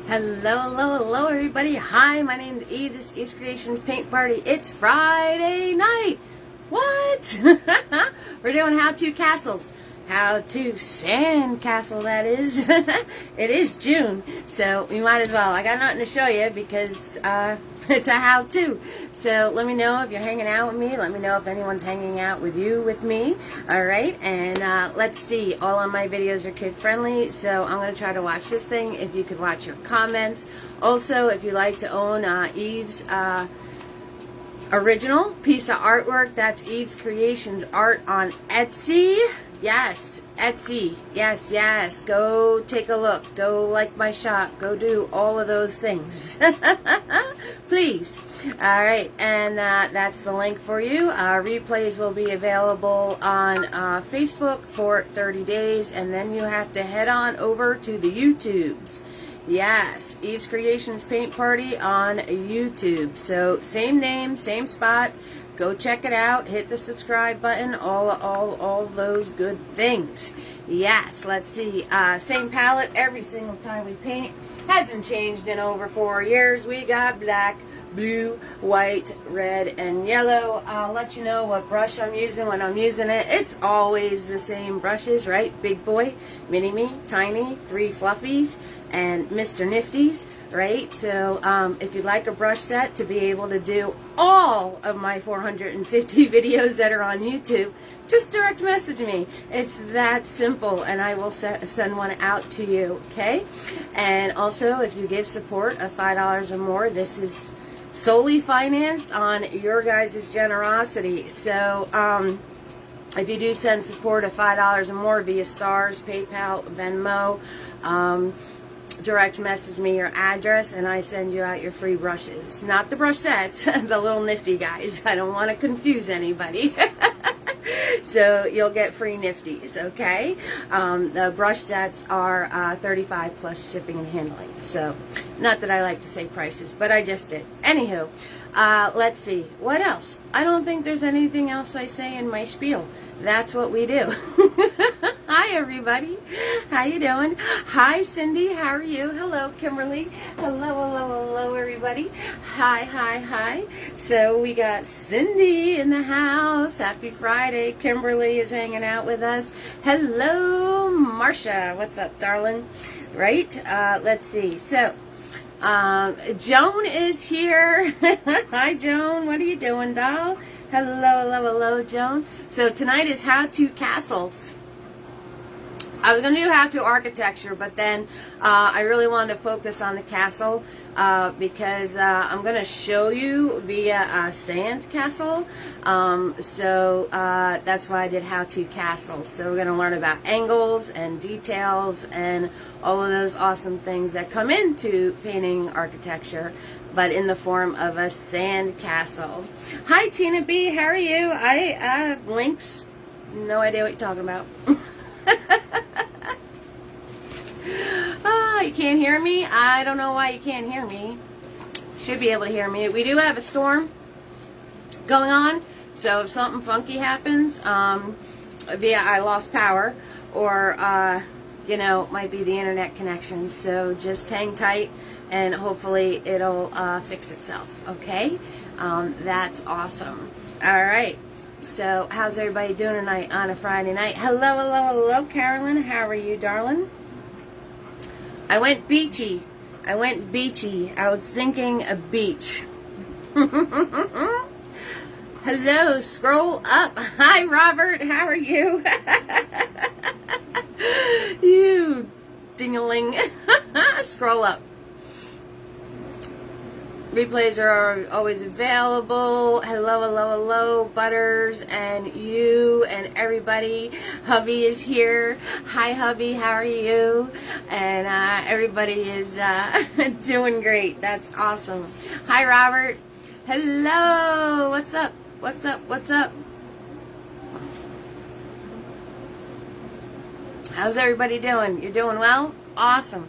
Hello, hello, hello, everybody. Hi, my name's Eve. This is Eve's Creations Paint Party. It's Friday night. What? We're doing how-to castles. How-to sand castle, that is. It is June, so we might as well. I got nothing to show you because it's a how-to. So let me know if you're hanging out with me. Let me know if anyone's hanging out with me. All right, and let's see. All of my videos are kid-friendly, so I'm going to try to watch this thing. If you could watch your comments. Also, if you like to own Eve's original piece of artwork, that's Eve's Creations Art on Etsy. Yes, Etsy. Yes, yes. Go take a look. Go like my shop. Go do all of those things. Please. All right, and that's the link for you. Replays will be available on Facebook for 30 days, and then you have to head on over to the YouTubes. Yes, Eve's Creations Paint Party on YouTube. So same name, same spot. Go check it out. Hit the subscribe button. All those good things. Yes, let's see. Same palette every single time we paint. Hasn't changed in over 4 years. We got black, blue, white, red, and yellow. I'll let you know what brush I'm using when I'm using it. It's always the same brushes, right? Big Boy, Mini Me, Tiny, 3 Fluffies, and Mr. Nifty's, right? So if you'd like a brush set to be able to do all of my 450 videos that are on YouTube, just direct message me. It's that simple, and I will send one out to you, okay? And also, if you give support of $5 or more, this is solely financed on your guys' generosity. So if you do send support of $5 or more via Stars, PayPal, Venmo, direct message me your address, and I send you out your free brushes. Not the brush sets, the little nifty guys. I don't want to confuse anybody. So you'll get free nifties, okay? The brush sets are 35 plus shipping and handling. So, not that I like to say prices, but I just did. Anywho, let's see. What else? I don't think there's anything else I say in my spiel. That's what we do. Hi, everybody. How you doing? Hi, Cindy. How are you? Hello, Kimberly. Hello, everybody. Hi. So we got Cindy in the house. Happy Friday. Kimberly is hanging out with us. Hello, Marcia. What's up, darling? Right? Let's see. So, Joan is here. Hi, Joan. What are you doing, doll? Hello, Joan. So tonight is how-to castles. I was going to do how-to architecture, but then I really wanted to focus on the castle because I'm going to show you via a sand castle. So that's why I did how-to castles. So we're going to learn about angles and details and all of those awesome things that come into painting architecture, but in the form of a sand castle. Hi, Tina B. How are you? I have links. No idea what you're talking about. Oh, you can't hear me? I don't know why you can't hear me. Should be able to hear me. We do have a storm going on, so if something funky happens, via I lost power, or you know, might be the internet connection. So just hang tight, and hopefully it'll fix itself. Okay, that's awesome. All right. So how's everybody doing tonight on a Friday night? Hello, Carolyn. How are you, darling? I went beachy. I was thinking a beach. Hello, scroll up. Hi, Robert. How are you? You ding-a-ling. Scroll up. Replays are always available. Hello, Butters, and you, and everybody. Hubby is here. Hi, Hubby. How are you? And everybody is doing great. That's awesome. Hi, Robert. Hello. What's up? How's everybody doing? You're doing well? Awesome.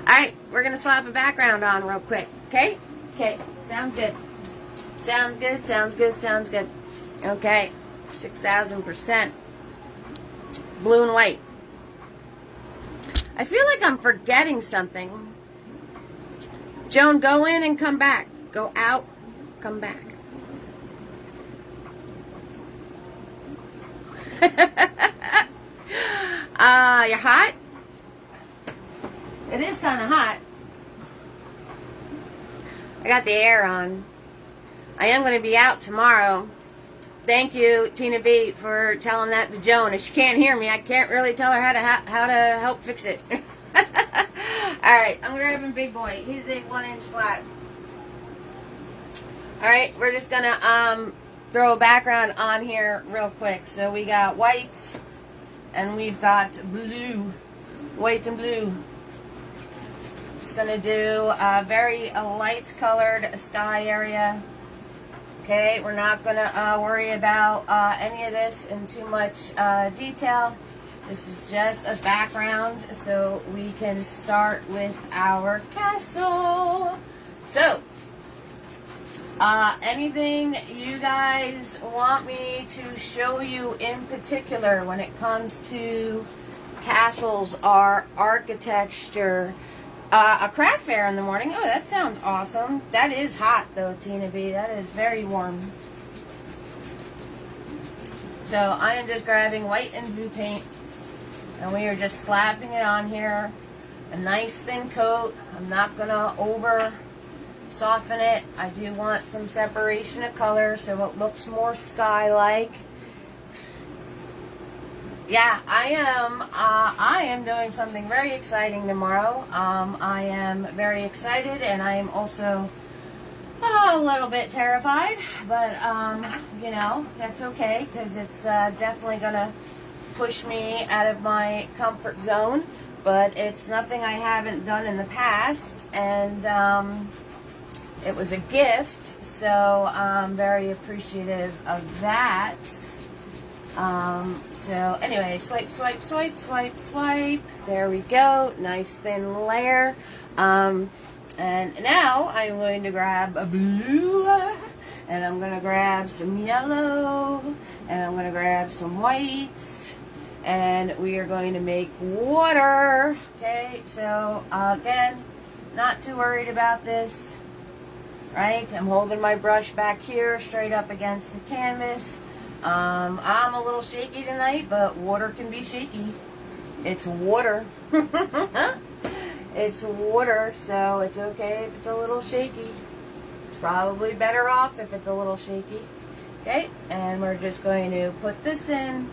Alright, we're going to slap a background on real quick. Okay? Okay. Sounds good. Okay. 6,000%. Blue and white. I feel like I'm forgetting something. Joan, go in and come back. Go out, come back. You hot? It is kind of hot. I got the air on. I am going to be out tomorrow. Thank you, Tina B, for telling that to Joan. If she can't hear me, I can't really tell her how to help fix it. Alright, I'm grabbing Big Boy. He's a 1-inch flat. Alright, we're just going to throw a background on here real quick. So we got white and we've got blue. White and blue. Just going to do a very light colored sky area. Okay, we're not going to worry about any of this in too much detail. This is just a background so we can start with our castle. So, anything you guys want me to show you in particular when it comes to castles or architecture? A craft fair in the morning. Oh, that sounds awesome. That is hot though, Tina B. That is very warm. So I am just grabbing white and blue paint and we are just slapping it on here. A nice thin coat. I'm not going to over soften it. I do want some separation of color so it looks more sky-like. Yeah, I am doing something very exciting tomorrow. I am very excited and I am also a little bit terrified, but you know, that's okay because it's definitely gonna push me out of my comfort zone, but it's nothing I haven't done in the past, and it was a gift, so I'm very appreciative of that. So anyway, swipe, swipe, swipe, swipe, swipe. There we go. Nice thin layer. And now I'm going to grab a blue, and I'm going to grab some yellow, and I'm going to grab some white, and we are going to make water. Okay, so again, not too worried about this, right? I'm holding my brush back here straight up against the canvas. I'm a little shaky tonight, but water can be shaky. It's water. It's water, so it's okay if it's a little shaky. It's probably better off if it's a little shaky. Okay, and we're just going to put this in.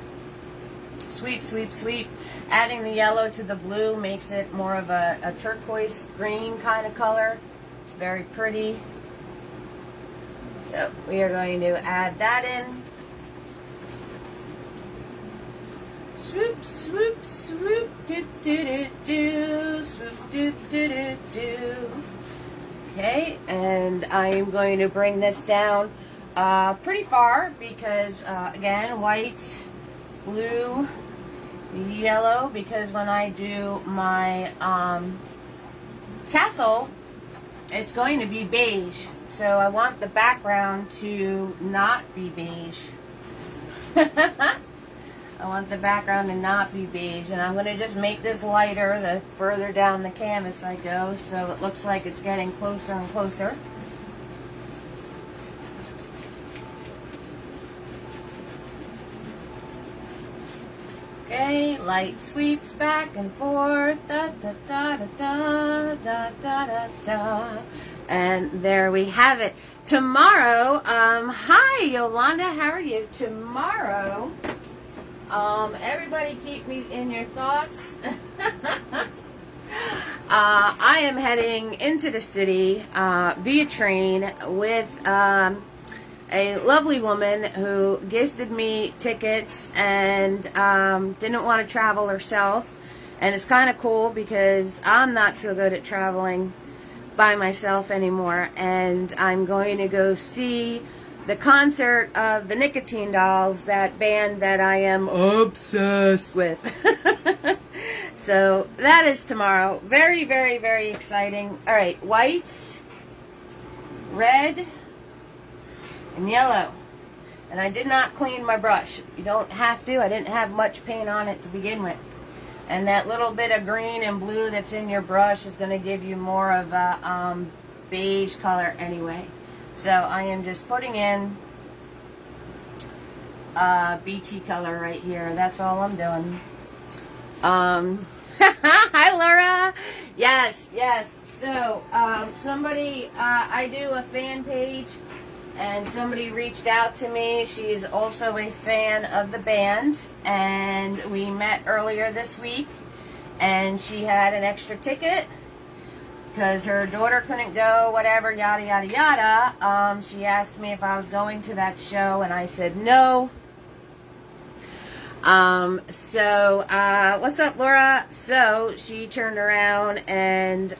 Sweep, sweep, sweep. Adding the yellow to the blue makes it more of a turquoise green kind of color. It's very pretty. So we are going to add that in. Swoop, swoop, swoop, do, do, do, do, swoop, do, do, do, do. Okay, and I am going to bring this down pretty far because, again, white, blue, yellow, because when I do my castle, it's going to be beige. So I want the background to not be beige. I want the background to not be beige, and I'm going to just make this lighter the further down the canvas I go, so it looks like it's getting closer and closer. Okay, light sweeps back and forth, da da da da da da da da. And there we have it. Tomorrow, hi Yolanda, how are you? Tomorrow, everybody keep me in your thoughts. I am heading into the city via train with a lovely woman who gifted me tickets and didn't want to travel herself. And it's kind of cool because I'm not so good at traveling by myself anymore. And I'm going to go see the concert of the Nicotine Dolls, that band that I am obsessed with. So that is tomorrow. Very, very, very exciting. All right, white, red, and yellow. And I did not clean my brush. You don't have to. I didn't have much paint on it to begin with. And that little bit of green and blue that's in your brush is going to give you more of a beige color anyway. So I am just putting in a beachy color right here. That's all I'm doing. Hi, Laura. Yes, yes. So, somebody, I do a fan page, and somebody reached out to me. She is also a fan of the band, and we met earlier this week, and she had an extra ticket because her daughter couldn't go, whatever, yada, yada, yada. She asked me if I was going to that show, and I said no. What's up, Laura? So she turned around and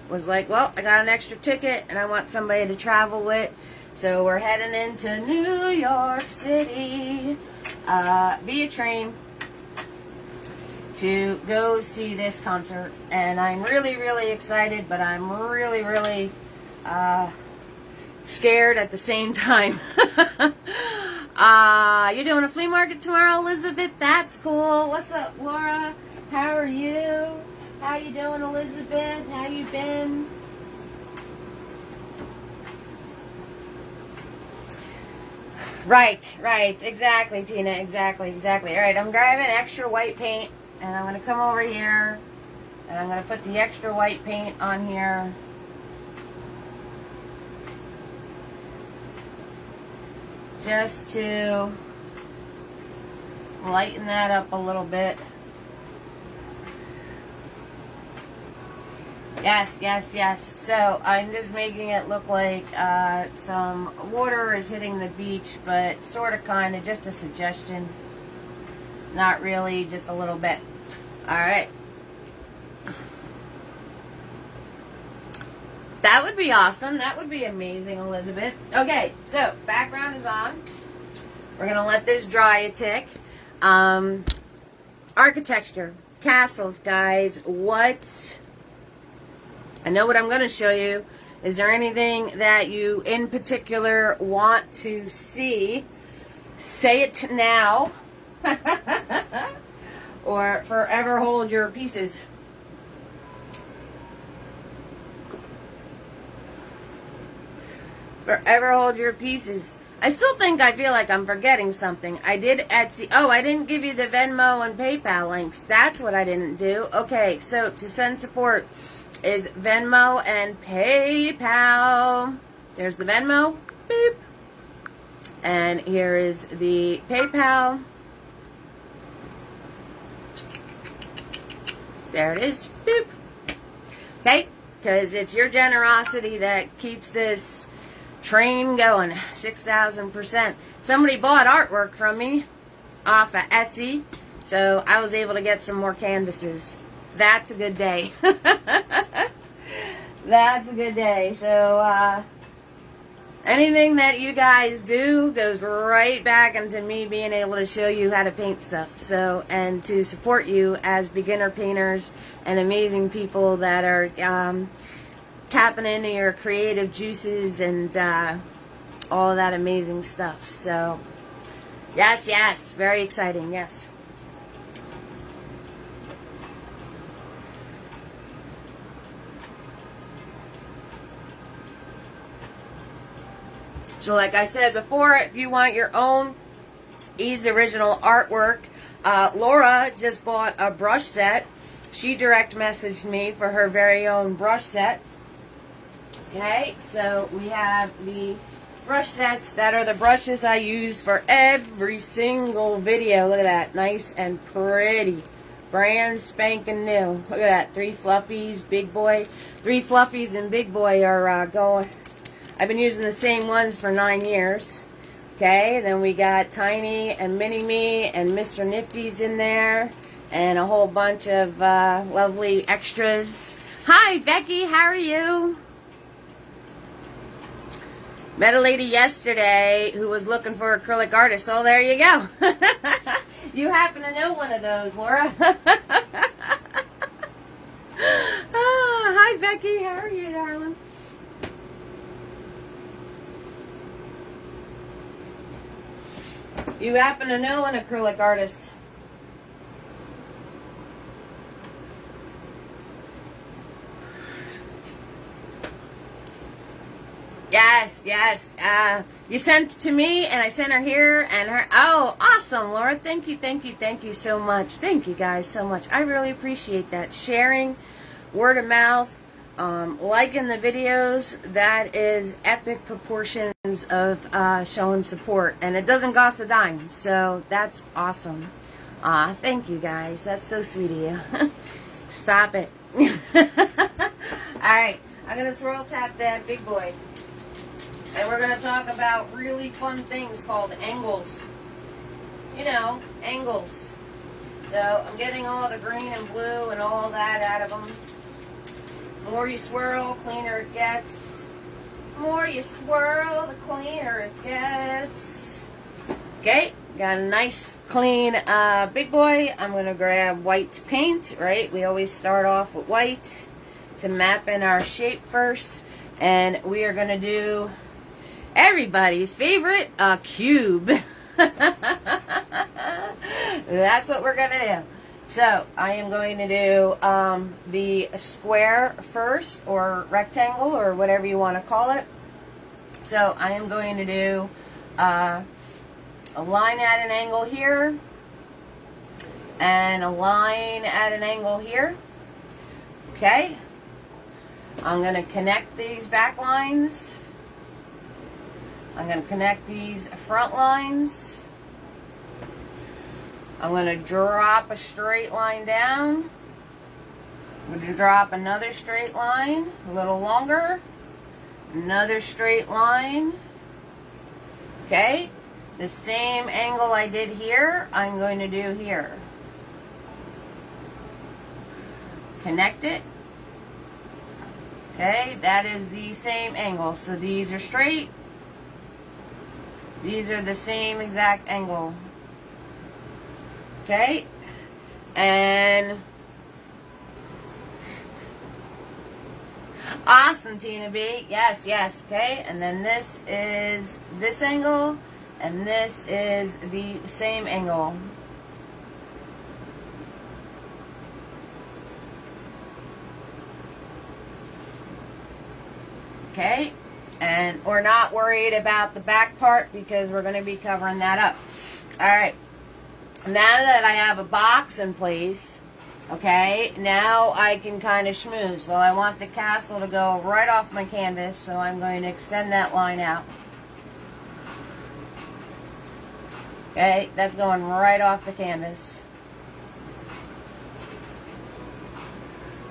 was like, well, I got an extra ticket and I want somebody to travel with. So we're heading into New York City via train to go see this concert. And I'm really, really excited, but I'm really, really scared at the same time. You're doing a flea market tomorrow, Elizabeth? That's cool. What's up, Laura? How are you? How you doing, Elizabeth? How you been? Right, right. Exactly, Tina. Exactly, exactly. All right, I'm grabbing extra white paint, and I'm going to come over here, and I'm going to put the extra white paint on here. Just to lighten that up a little bit. Yes, yes, yes. So I'm just making it look like some water is hitting the beach, but sort of, kind of, just a suggestion. Not really, just a little bit. All right. That would be awesome. That would be amazing, Elizabeth. Okay, so background is on. We're going to let this dry a tick. Architecture. Castles, guys. What? I know what I'm going to show you. Is there anything that you in particular want to see? Say it now. Or forever hold your pieces. Forever hold your pieces. I still think I feel like I'm forgetting something. I did Etsy. Oh, I didn't give you the Venmo and PayPal links. That's what I didn't do. Okay, so to send support is Venmo and PayPal. There's the Venmo. Boop. And here is the PayPal. There it is. Boop. Okay, because it's your generosity that keeps this train going. 6,000%. Somebody bought artwork from me off of Etsy, so I was able to get some more canvases. That's a good day. That's a good day. So anything that you guys do goes right back into me being able to show you how to paint stuff. So, and to support you as beginner painters and amazing people that are tapping into your creative juices and all of that amazing stuff. So, yes, yes, very exciting, yes. So like I said before, if you want your own Eve's original artwork, Laura just bought a brush set. She direct messaged me for her very own brush set. Okay, so we have the brush sets that are the brushes I use for every single video. Look at that, nice and pretty. Brand spanking new. Look at that, 3 fluffies, big boy. 3 fluffies and big boy are going. I've been using the same ones for 9 years. Okay, then we got Tiny and Mini-Me and Mr. Nifty's in there. And a whole bunch of lovely extras. Hi, Becky, how are you? Met a lady yesterday who was looking for acrylic artists. So there you go. You happen to know one of those, Laura. Oh, hi, Becky. How are you, darling? You happen to know an acrylic artist. yes. You sent to me, and I sent her here, and her. Oh, awesome, Laura. Thank you so much. Thank you guys so much. I really appreciate that. Sharing, word of mouth, liking the videos. That is epic proportions of showing support, and it doesn't cost a dime. So that's awesome. Thank you guys. That's so sweet of you. Stop it. Alright, I'm going to swirl tap that big boy. And we're going to talk about really fun things called angles. You know, angles. So, I'm getting all the green and blue and all that out of them. The more you swirl, cleaner it gets. The more you swirl, the cleaner it gets. Okay, got a nice clean big boy. I'm going to grab white paint, right? We always start off with white to map in our shape first. And we are going to do everybody's favorite, a cube. That's what we're going to do. So, I am going to do the square first, or rectangle, or whatever you want to call it. So, I am going to do a line at an angle here, and a line at an angle here. Okay. I'm going to connect these back lines. I'm going to connect these front lines. I'm going to drop a straight line down. I'm going to drop another straight line, a little longer. Another straight line. Okay. The same angle I did here, I'm going to do here. Connect it. Okay, that is the same angle. So these are straight. These are the same exact angle. Okay, and awesome, Tina B. Yes, okay, and then this is this angle, and this is the same angle. Okay, and we're not worried about the back part because we're going to be covering that up. Alright, now that I have a box in place, okay, now I can kind of schmooze. Well, I want the castle to go right off my canvas, so I'm going to extend that line out. Okay, that's going right off the canvas.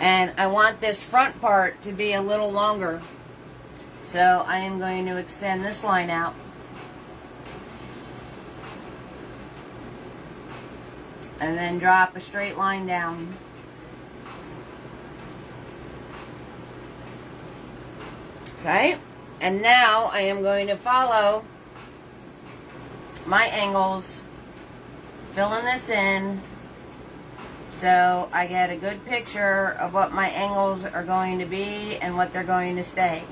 And I want this front part to be a little longer. So I am going to extend this line out. And then drop a straight line down. Okay, and now I am going to follow my angles, filling this in so I get a good picture of what my angles are going to be and what they're going to stay.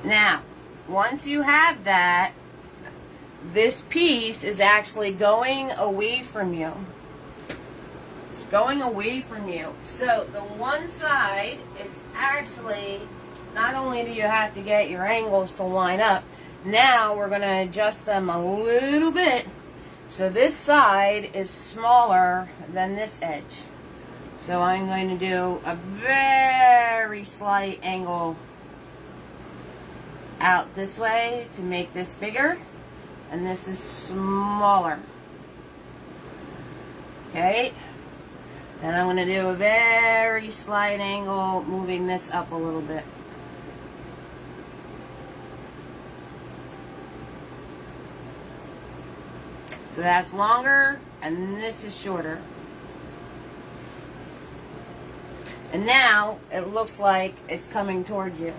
Now, once you have that, this piece is actually going away from you. It's going away from you. So the one side is actually, not only do you have to get your angles to line up, now we're going to adjust them a little bit. So this side is smaller than this edge. So I'm going to do a very slight angle out this way to make this bigger, and this is smaller. Okay, then I'm going to do a very slight angle, moving this up a little bit. So that's longer, and this is shorter. And now it looks like it's coming towards you.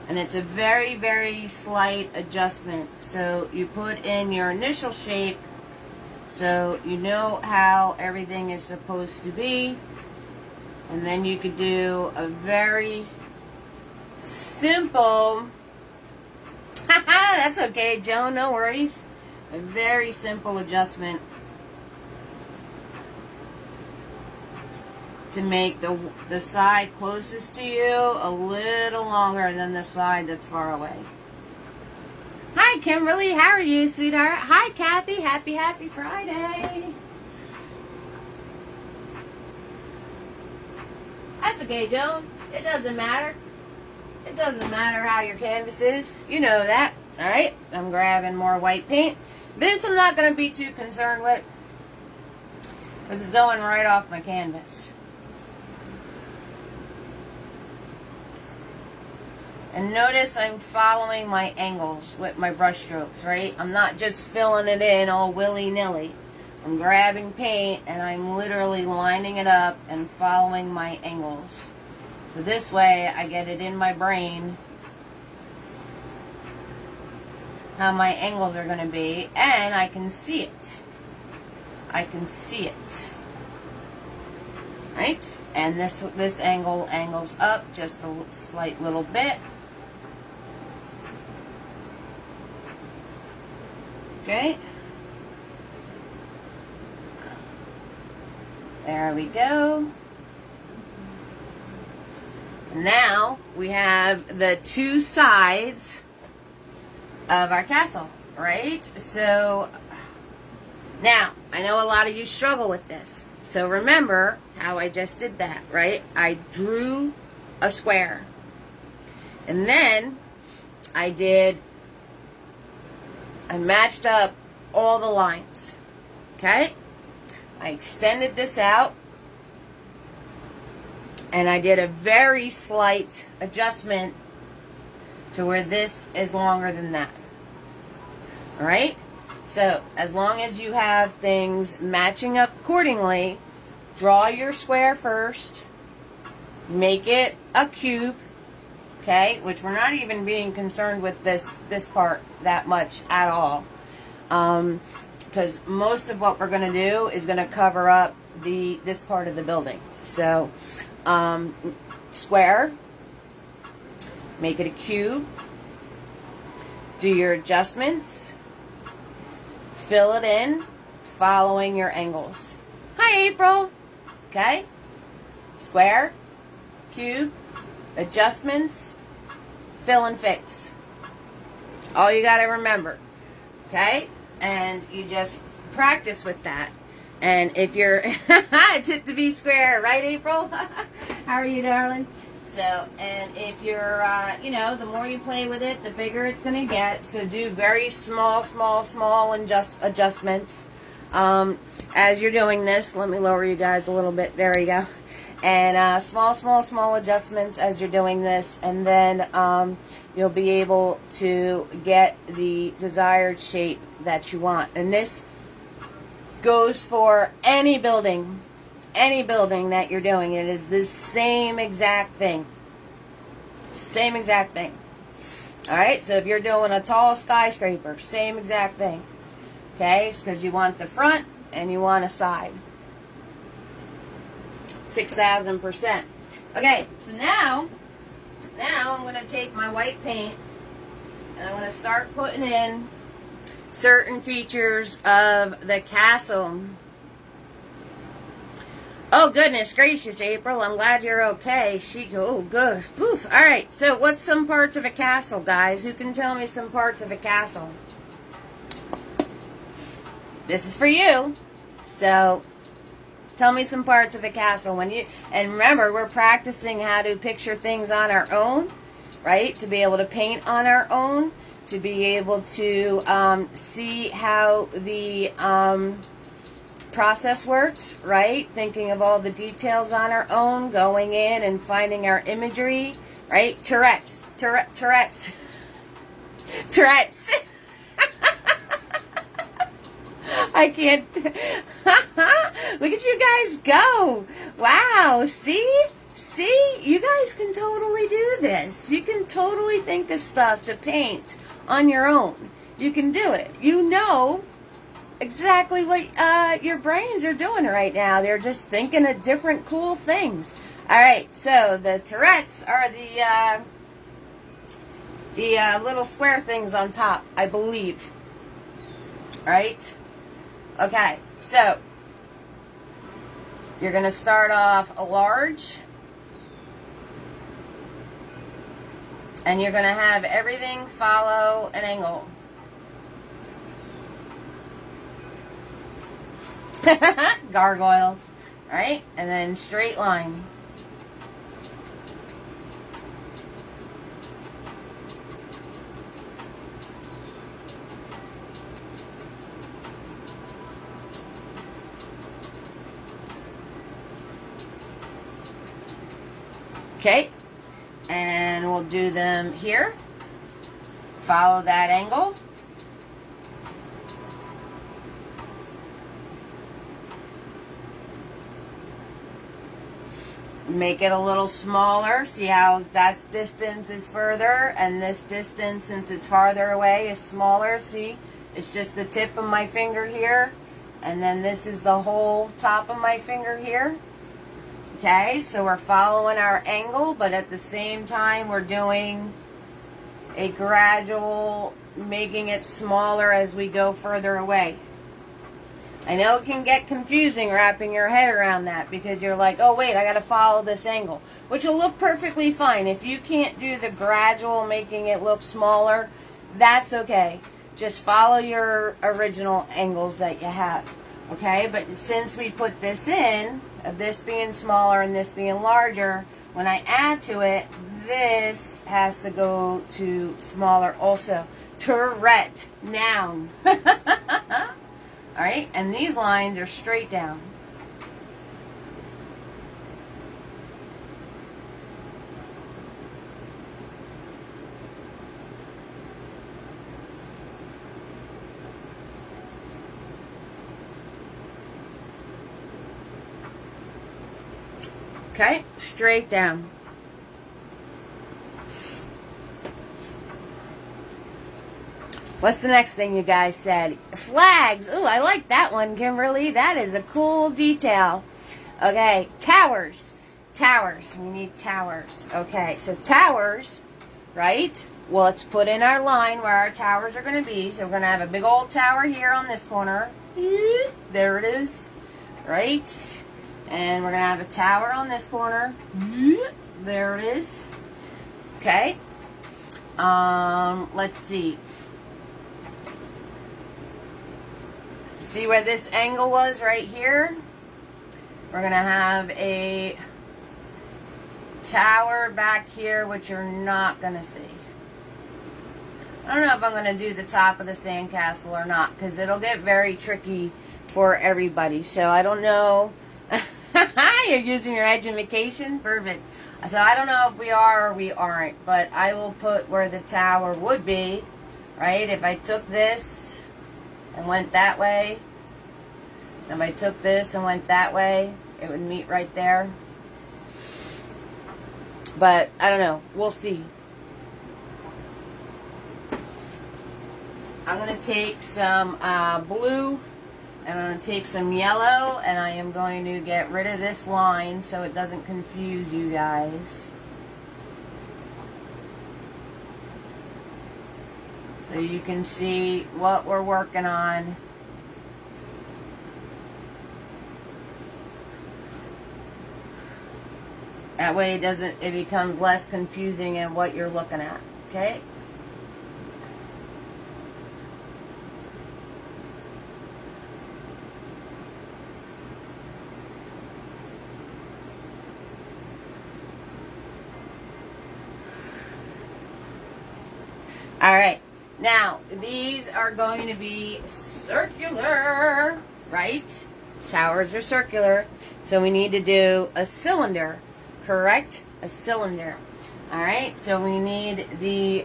And it's a very, very slight adjustment. So you put in your initial shape so you know how everything is supposed to be. And then you could do a very simple That's okay, Joan. No worries. A very simple adjustment to make the side closest to you a little longer than the side that's far away. Hi, Kimberly. How are you, sweetheart? Hi, Kathy. Happy Friday. That's okay, Joan. It doesn't matter. It doesn't matter how your canvas is. You know that. Alright, I'm grabbing more white paint. This I'm not going to be too concerned with, because it's going right off my canvas. And notice I'm following my angles with my brush strokes, right? I'm not just filling it in all willy-nilly. I'm grabbing paint and I'm literally lining it up and following my angles. So this way I get it in my brain how my angles are going to be, and I can see it. I can see it. Right? And this angle angles up just a slight little bit. Okay. There we go. Now we have the two sides of our castle, right? So now I know a lot of you struggle with this. So remember how I just did that, right? I drew a square. And then I matched up all the lines. Okay? I extended this out. And I did a very slight adjustment to where this is longer than that. Alright? So, as long as you have things matching up accordingly, draw your square first, make it a cube, okay? Which we're not even being concerned with this part that much at all. Because most of what we're going to do is going to cover up this part of the building. So, square, make it a cube, do your adjustments, fill it in, following your angles. Hi, April. Okay? Square, cube, adjustments, fill and fix. All you got to remember. Okay? And you just practice with that. And if you're, it's it to be square, right, April? How are you, darling? So, and if you're, you know, the more you play with it, the bigger it's going to get. So do very small adjustments. As you're doing this, let me lower you guys a little bit. There you go. And small adjustments as you're doing this. And then you'll be able to get the desired shape that you want. And this goes for any building that you're doing. It is the same exact thing. Same exact thing. Alright, so if you're doing a tall skyscraper, same exact thing. Okay, it's because you want the front and you want a side. 6,000%. Okay, so now I'm going to take my white paint and I'm going to start putting in certain features of the castle. Oh, goodness gracious, April. I'm glad you're okay. Oh, good. Poof. All right, so what's some parts of a castle, guys? Who can tell me some parts of a castle? This is for you. So, tell me some parts of a castle. And remember, we're practicing how to picture things on our own, right? To be able to paint on our own. To be able to see how the process works, right? Thinking of all the details on our own, going in and finding our imagery, right? Tourette's. I can't. Look at you guys go. Wow. See? You guys can totally do this. You can totally think of stuff to paint on your own. You can do it. You know exactly what your brains are doing right now. They're just thinking of different cool things. Alright, so the Tourette's are The little square things on top, I believe. Right? Okay, so you're going to start off a large. And you're going to have everything follow an angle. Gargoyles. Right? And then straight line. Okay, and we'll do them here. Follow that angle. Make it a little smaller. See how that distance is further, and this distance, since it's farther away, is smaller. See, it's just the tip of my finger here, and then this is the whole top of my finger here. Okay, so we're following our angle, but at the same time we're doing a gradual, making it smaller as we go further away. I know it can get confusing wrapping your head around that, because you're like, oh wait, I got to follow this angle, which will look perfectly fine. If you can't do the gradual, making it look smaller, that's okay. Just follow your original angles that you have. Okay, but since we put this in, this being smaller and this being larger, when I add to it, this has to go to smaller also. Tourette, noun. Alright, and these lines are straight down. Okay, straight down. What's the next thing you guys said? Flags. Ooh, I like that one, Kimberly. That is a cool detail. Okay, towers. Towers. We need towers. Okay, so towers, right? Well, let's put in our line where our towers are going to be. So we're going to have a big old tower here on this corner. There it is. Right? And we're going to have a tower on this corner. There it is. Okay. Let's see. See where this angle was right here? We're going to have a tower back here, which you're not going to see. I don't know if I'm going to do the top of the sandcastle or not, because it'll get very tricky for everybody. So I don't know. You're using your education? Perfect. So I don't know if we are or we aren't, but I will put where the tower would be, right? If I took this and went that way, if I took this and went that way, it would meet right there. But I don't know. We'll see. I'm going to take some blue. And I'm going to take some yellow, and I am going to get rid of this line so it doesn't confuse you guys. So you can see what we're working on. That way it becomes less confusing in what you're looking at. Okay? Alright, now these are going to be circular, right? Towers are circular, so we need to do a cylinder, correct? A cylinder. Alright, so we need the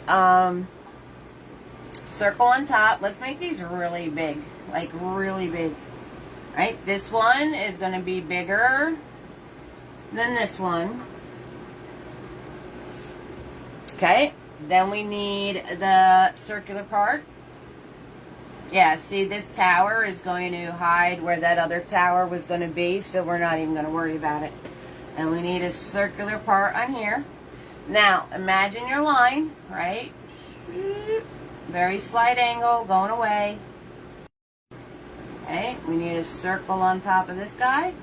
circle on top. Let's make these really big, like really big. Right, this one is going to be bigger than this one. Okay. Then we need the circular part. Yeah, see, this tower is going to hide where that other tower was going to be, so we're not even going to worry about it. And we need a circular part on here. Now, imagine your line, right? Very slight angle, going away. Okay, we need a circle on top of this guy.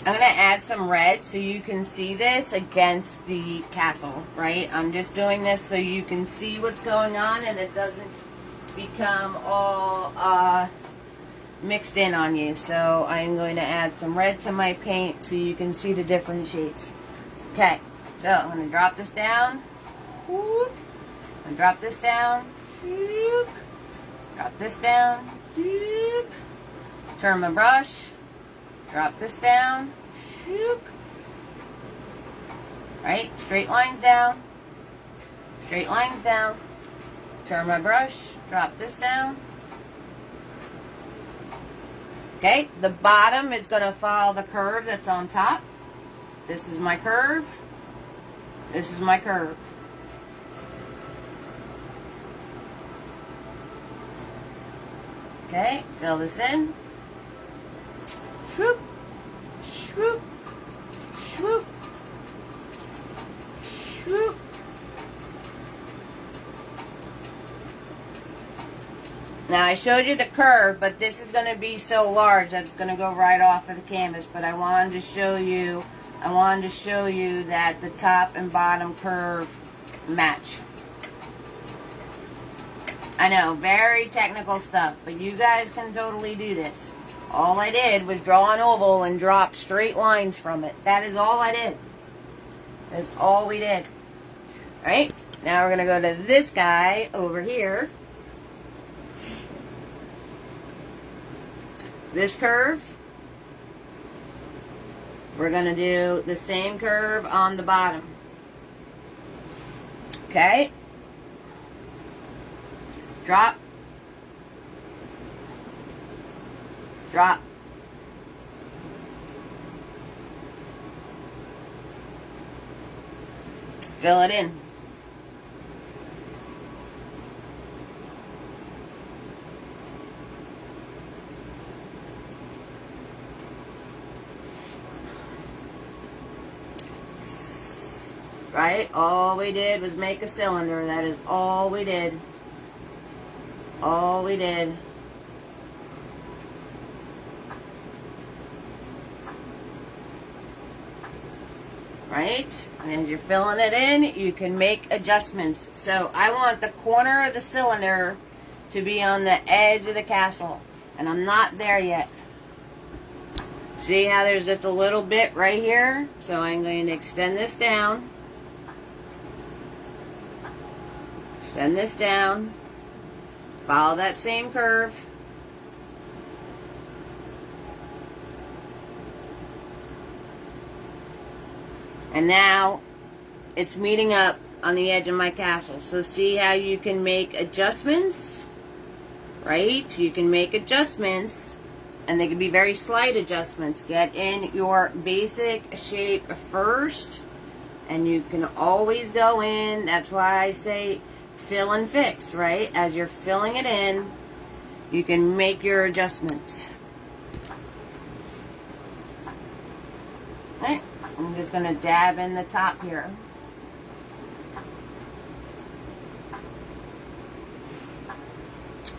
I'm going to add some red so you can see this against the castle, right? I'm just doing this so you can see what's going on and it doesn't become all mixed in on you. So I'm going to add some red to my paint so you can see the different shapes. Okay, so I'm going to drop this down. Whoop. I'm going to drop this down. Whoop. Drop this down. Whoop. Turn my brush. Drop this down. Shoop. Right? Straight lines down. Straight lines down. Turn my brush. Drop this down. Okay? The bottom is going to follow the curve that's on top. This is my curve. This is my curve. Okay? Fill this in. Swoop, swoop, swoop, swoop. Now I showed you the curve, but this is going to be so large that it's going to go right off of the canvas. But I wanted to show you, that the top and bottom curve match. I know, very technical stuff, but you guys can totally do this. All I did was draw an oval and drop straight lines from it. That is all I did. That's all we did. Alright, now we're going to go to this guy over here. This curve. We're going to do the same curve on the bottom. Okay. Drop. Drop. Fill it in. Right? All we did was make a cylinder. That is all we did. All we did. Right? And as you're filling it in, you can make adjustments. So I want the corner of the cylinder to be on the edge of the castle. And I'm not there yet. See how there's just a little bit right here? So I'm going to extend this down. Extend this down. Follow that same curve. And now it's meeting up on the edge of my castle. So see how you can make adjustments, right? You can make adjustments, and they can be very slight adjustments. Get in your basic shape first, and you can always go in. That's why I say fill and fix, right? As you're filling it in, you can make your adjustments. Right? I'm just going to dab in the top here.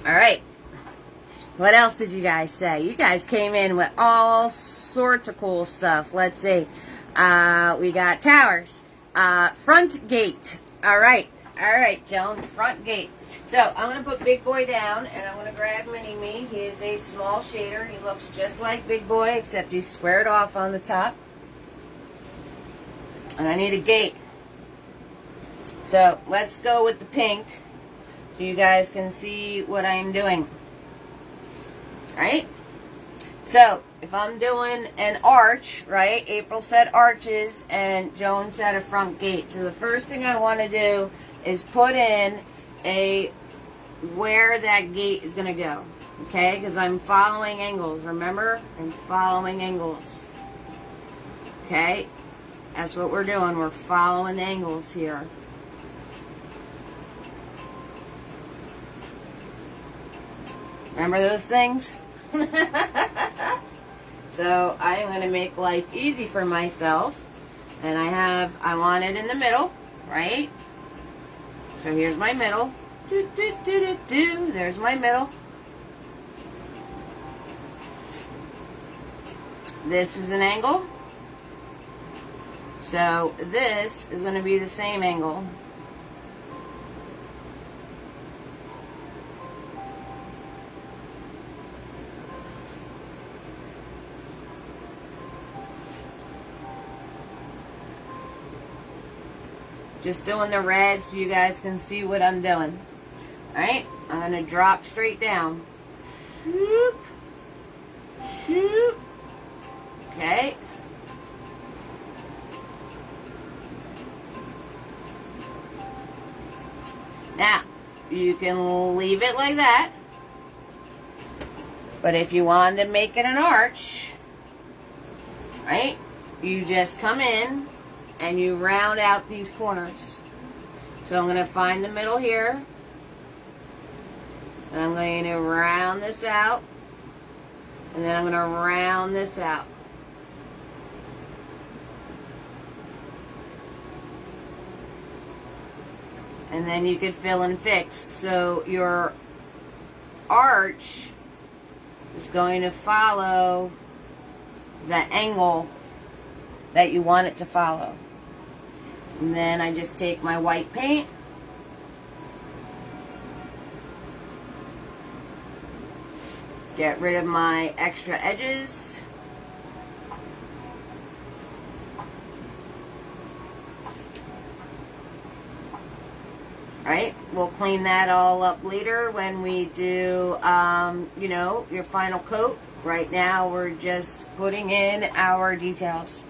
Alright. What else did you guys say? You guys came in with all sorts of cool stuff. Let's see. We got towers. Front gate. Alright. Alright, Joan. Front gate. So, I'm going to put Big Boy down, and I'm going to grab Mini-Me. He is a small shader. He looks just like Big Boy, except he's squared off on the top. And I need a gate. So let's go with the pink so you guys can see what I'm doing. Right? So if I'm doing an arch, right? April said arches and Joan said a front gate. So the first thing I want to do is put in where that gate is going to go. Okay? Because I'm following angles. Remember? I'm following angles. Okay? That's what we're doing. We're following angles here. Remember those things? So I'm going to make life easy for myself. And I want it in the middle, right? So here's my middle. There's my middle. This is an angle. So this is going to be the same angle. Just doing the red so you guys can see what I'm doing. Alright, I'm going to drop straight down. Shoop. Shoop. Okay. Now, you can leave it like that. But if you wanted to make it an arch, right, you just come in and you round out these corners. So I'm going to find the middle here. And I'm going to round this out. And then I'm going to round this out. And then you could fill and fix. So your arch is going to follow the angle that you want it to follow. And then I just take my white paint. Get rid of my extra edges. Right? We'll clean that all up later when we do, you know, your final coat. Right now we're just putting in our details.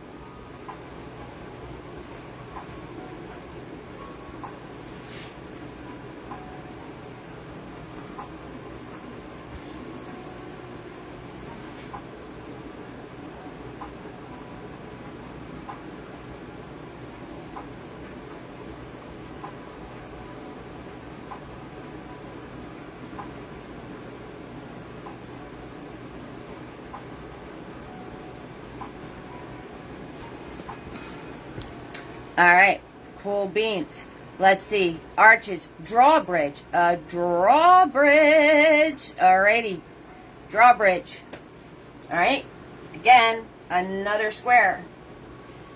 Alright, cool beans. Let's see. Arches, drawbridge. A drawbridge. Alrighty. Drawbridge. Alright. Again, another square.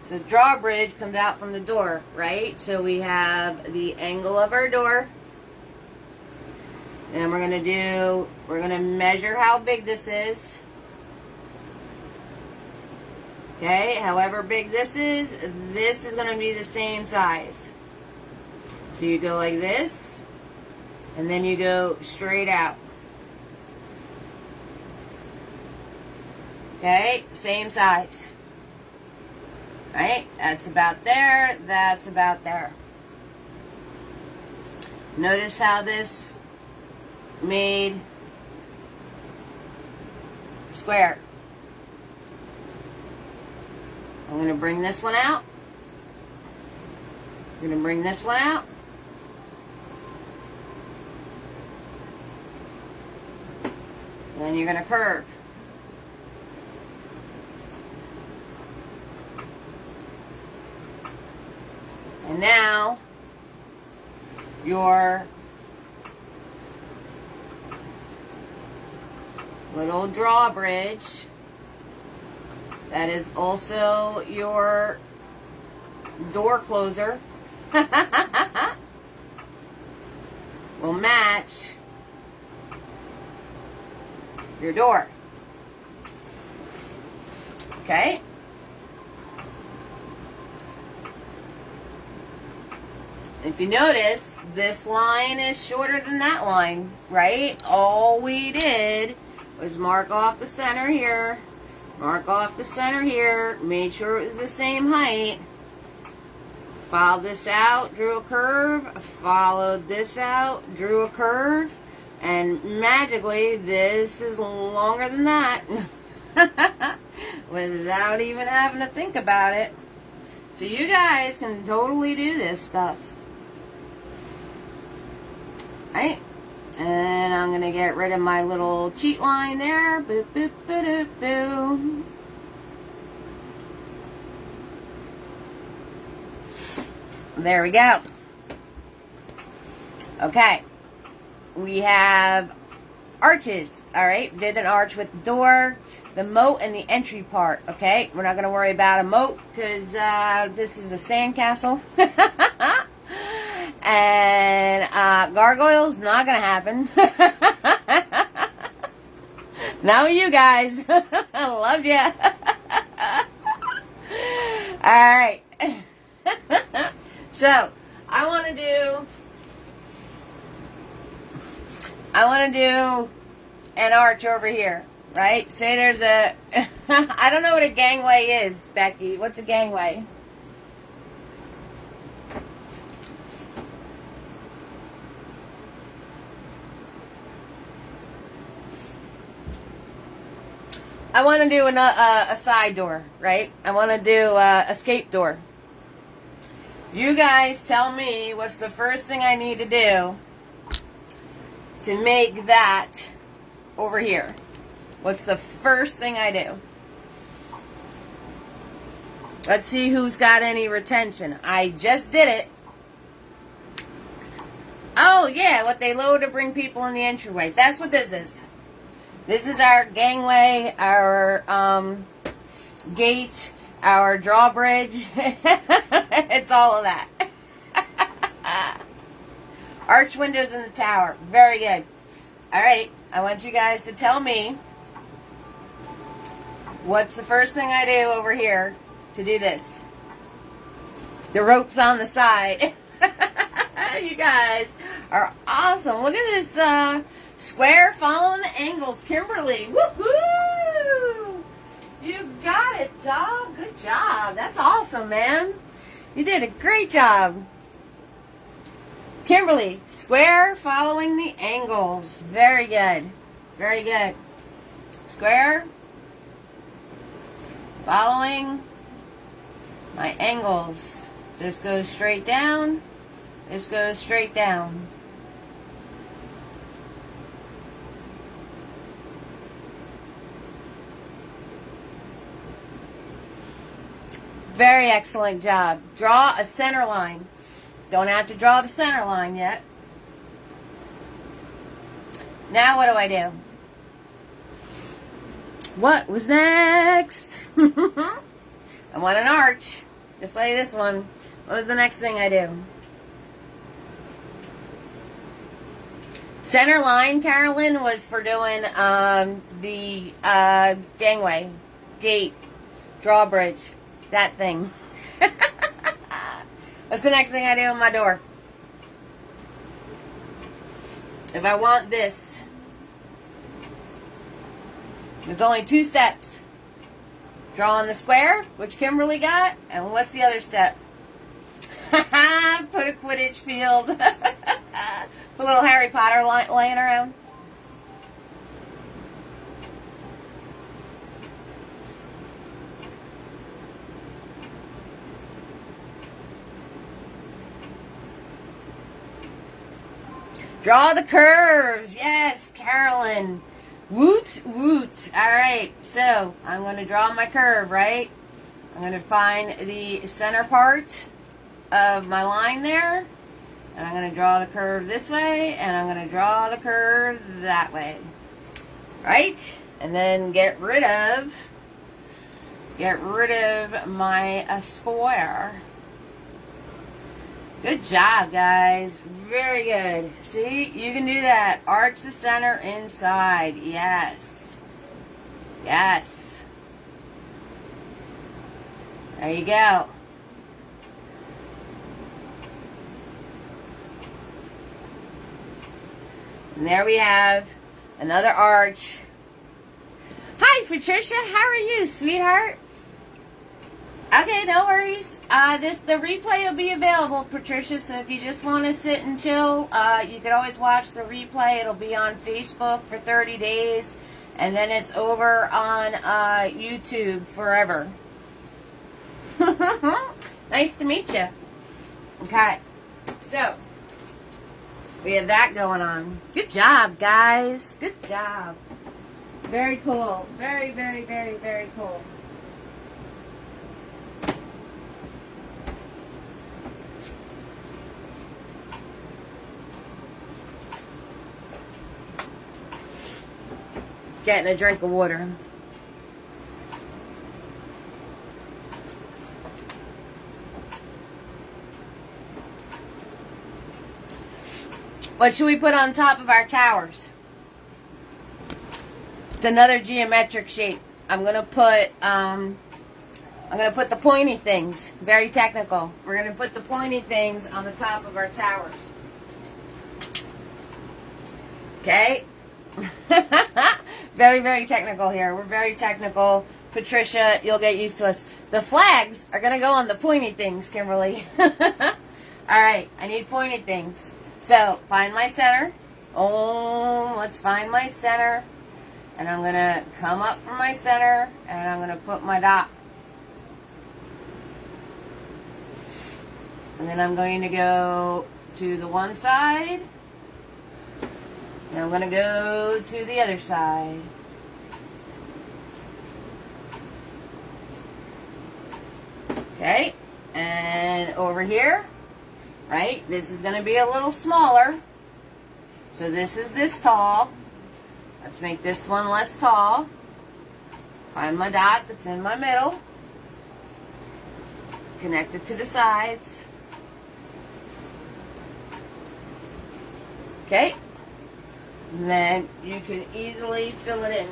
So drawbridge comes out from the door, right? So we have the angle of our door. And we're going to measure how big this is. Okay, however big this is going to be the same size. So you go like this, and then you go straight out. Okay, same size. Right, that's about there, that's about there. Notice how this made square. I'm going to bring this one out. I'm going to bring this one out. And then you're going to curve. And now, your little drawbridge, that is also your door closer, will match your door. Okay? If you notice, this line is shorter than that line, right? All we did was mark off the center here. Mark off the center here, made sure it was the same height. Followed this out, drew a curve, followed this out, drew a curve, and magically this is longer than that without even having to think about it. So you guys can totally do this stuff. Right? And I'm going to get rid of my little cheat line there. Boop, boop, boop, boop, boop. There we go. Okay. We have arches. Alright, did an arch with the door, the moat, and the entry part. Okay, we're not going to worry about a moat because this is a sandcastle. And gargoyles, not going to happen. Not with you guys. I love ya. Alright. So, I want to do an arch over here, right? Say there's a, I don't know what a gangway is, Becky. What's a gangway? I want to do a side door, right? I want to do a escape door. You guys tell me what's the first thing I need to do to make that over here. What's the first thing I do? Let's see who's got any retention. I just did it. Oh, yeah, what they lower to bring people in the entryway. That's what this is. This is our gangway, our gate, our drawbridge. It's all of that. Arch windows in the tower. Very good. Alright, I want you guys to tell me what's the first thing I do over here to do this. The rope's on the side. You guys are awesome. Look at this square following the angles. Kimberly, woohoo! You got it, dog. Good job. That's awesome, man. You did a great job. Kimberly, square following the angles. Very good. Very good. Square following my angles. Just go straight down. Just go straight down. Very excellent job. Draw a center line. Don't have to draw the center line yet. Now what do I do? What was next? I want an arch. Just like this one. What was the next thing I do? Center line, Carolyn, was for doing the gangway, gate, drawbridge, that thing. What's the next thing I do on my door? If I want this, there's only 2 steps. Drawing the square, which Kimberly got, and what's the other step? Put a Quidditch field. Put a little Harry Potter laying around. Draw the curves. Yes, Carolyn. Woot, woot. All right, so I'm going to draw my curve, right? I'm going to find the center part of my line there. And I'm going to draw the curve this way. And I'm going to draw the curve that way. Right? And then get rid of my square. Good job, guys. Very good. See, you can do that. Arch the center inside. Yes. Yes. There you go. And there we have another arch. Hi, Patricia. How are you, sweetheart? Okay, no worries. The replay will be available, Patricia, so if you just want to sit and chill, you can always watch the replay. It'll be on Facebook for 30 days, and then it's over on YouTube forever. Nice to meet you. Okay, so we have that going on. Good job, guys. Good job. Very cool. Very, very, very, very cool. getting a drink of water. What should we put on top of our towers? It's another geometric shape. I'm gonna put the pointy things. Very technical. We're gonna put the pointy things on the top of our towers. Okay? Very, very technical here. We're very technical. Patricia, you'll get used to us. The flags are gonna go on the pointy things, Kimberly. Alright, I need pointy things. So, find my center. Oh, let's find my center. And I'm going to come up from my center, and I'm going to put my dot. And then I'm going to go to the one side, and I'm going to go to the other side. Okay, and over here, right, this is going to be a little smaller. So this is this tall. Let's make this one less tall. Find my dot that's in my middle. Connect it to the sides. Okay. And then you can easily fill it in.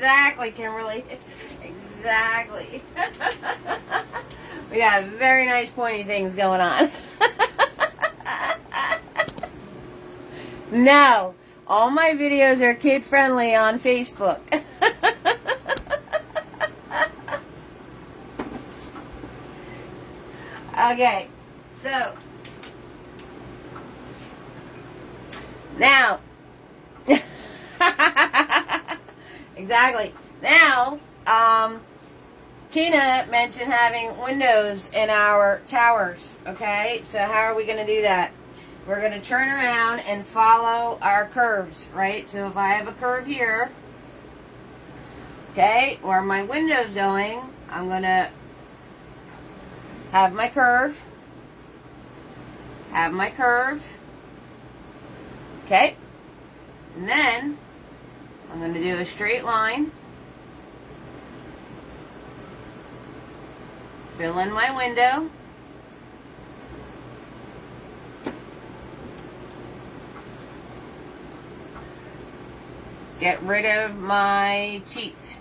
Exactly, Kimberly. Exactly. We got very nice pointy things going on. No, all my videos are kid friendly on Facebook. Okay, so now exactly. Now, Tina mentioned having windows in our towers, okay? So how are we going to do that? We're going to turn around and follow our curves, right? So if I have a curve here, okay, where my window's going, I'm going to have my curve, okay? And then I'm going to do a straight line, fill in my window, get rid of my cheats.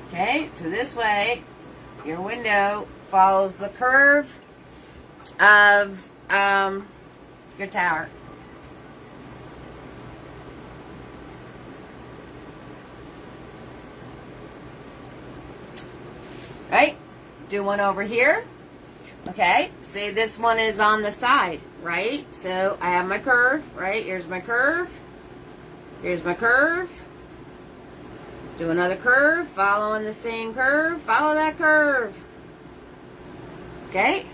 Okay, so this way, your window follows the curve of your tower. Right? Do one over here. Okay, say this one is on the side, right? So I have my curve, right? Here's my curve. Here's my curve. Do another curve, following the same curve, follow that curve. Okay?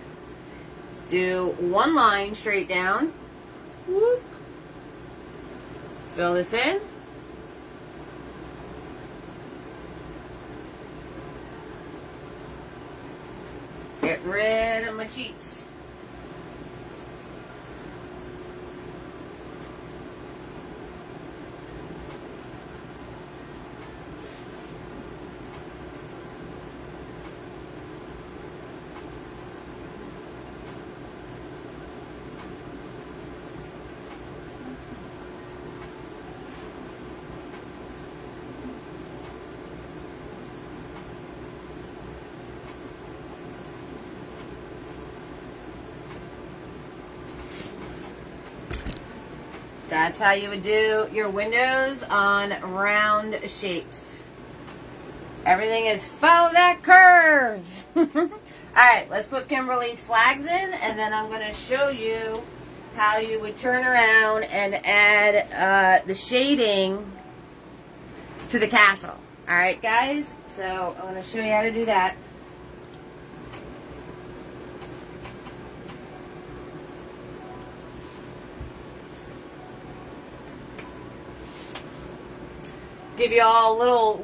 Do one line straight down. Whoop. Fill this in. Get rid of my cheats. That's how you would do your windows on round shapes. Everything is follow that curve. Alright, let's put Kimberly's flags in, and then I'm going to show you how you would turn around and add the shading to the castle. Alright, guys? So, I'm going to show you how to do that. Give you all a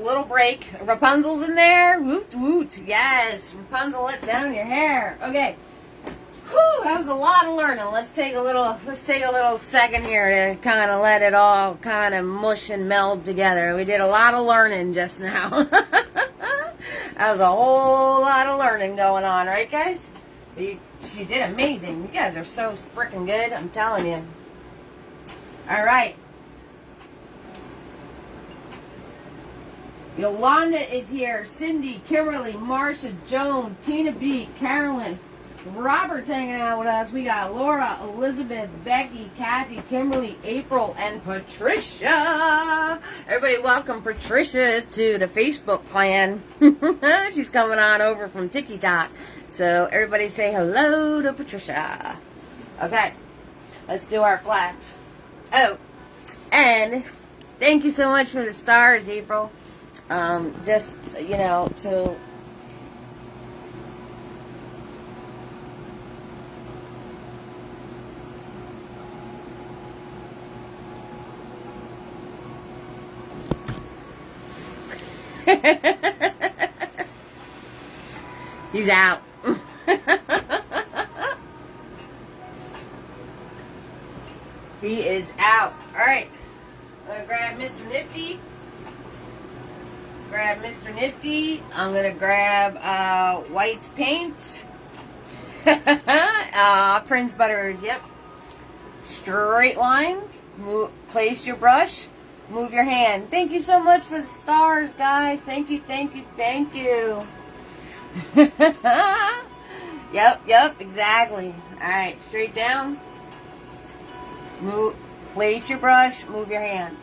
little break. Rapunzel's in there. Woot woot. Yes. Rapunzel, let down your hair. Okay. Whew, that was a lot of learning. Let's take a little second here to kind of let it all kind of mush and meld together. We did a lot of learning just now. That was a whole lot of learning going on, right, guys? She did amazing. You guys are so freaking good. I'm telling you. All right. Yolanda is here. Cindy, Kimberly, Marsha, Joan, Tina B, Carolyn, Robert's hanging out with us. We got Laura, Elizabeth, Becky, Kathy, Kimberly, April, and Patricia. Everybody welcome Patricia to the Facebook clan. She's coming on over from TikTok. So everybody say hello to Patricia. Okay, let's do our flags. Oh, and thank you so much for the stars, April. Just, you know, so he's out. He is out. All right, I'm gonna grab Mr. Nifty. Grab Mr. Nifty. I'm going to grab white paint. Prince Butters, yep. Straight line. Place your brush. Move your hand. Thank you so much for the stars, guys. Thank you, thank you, thank you. Yep, exactly. Alright, straight down. Place your brush. Move your hand.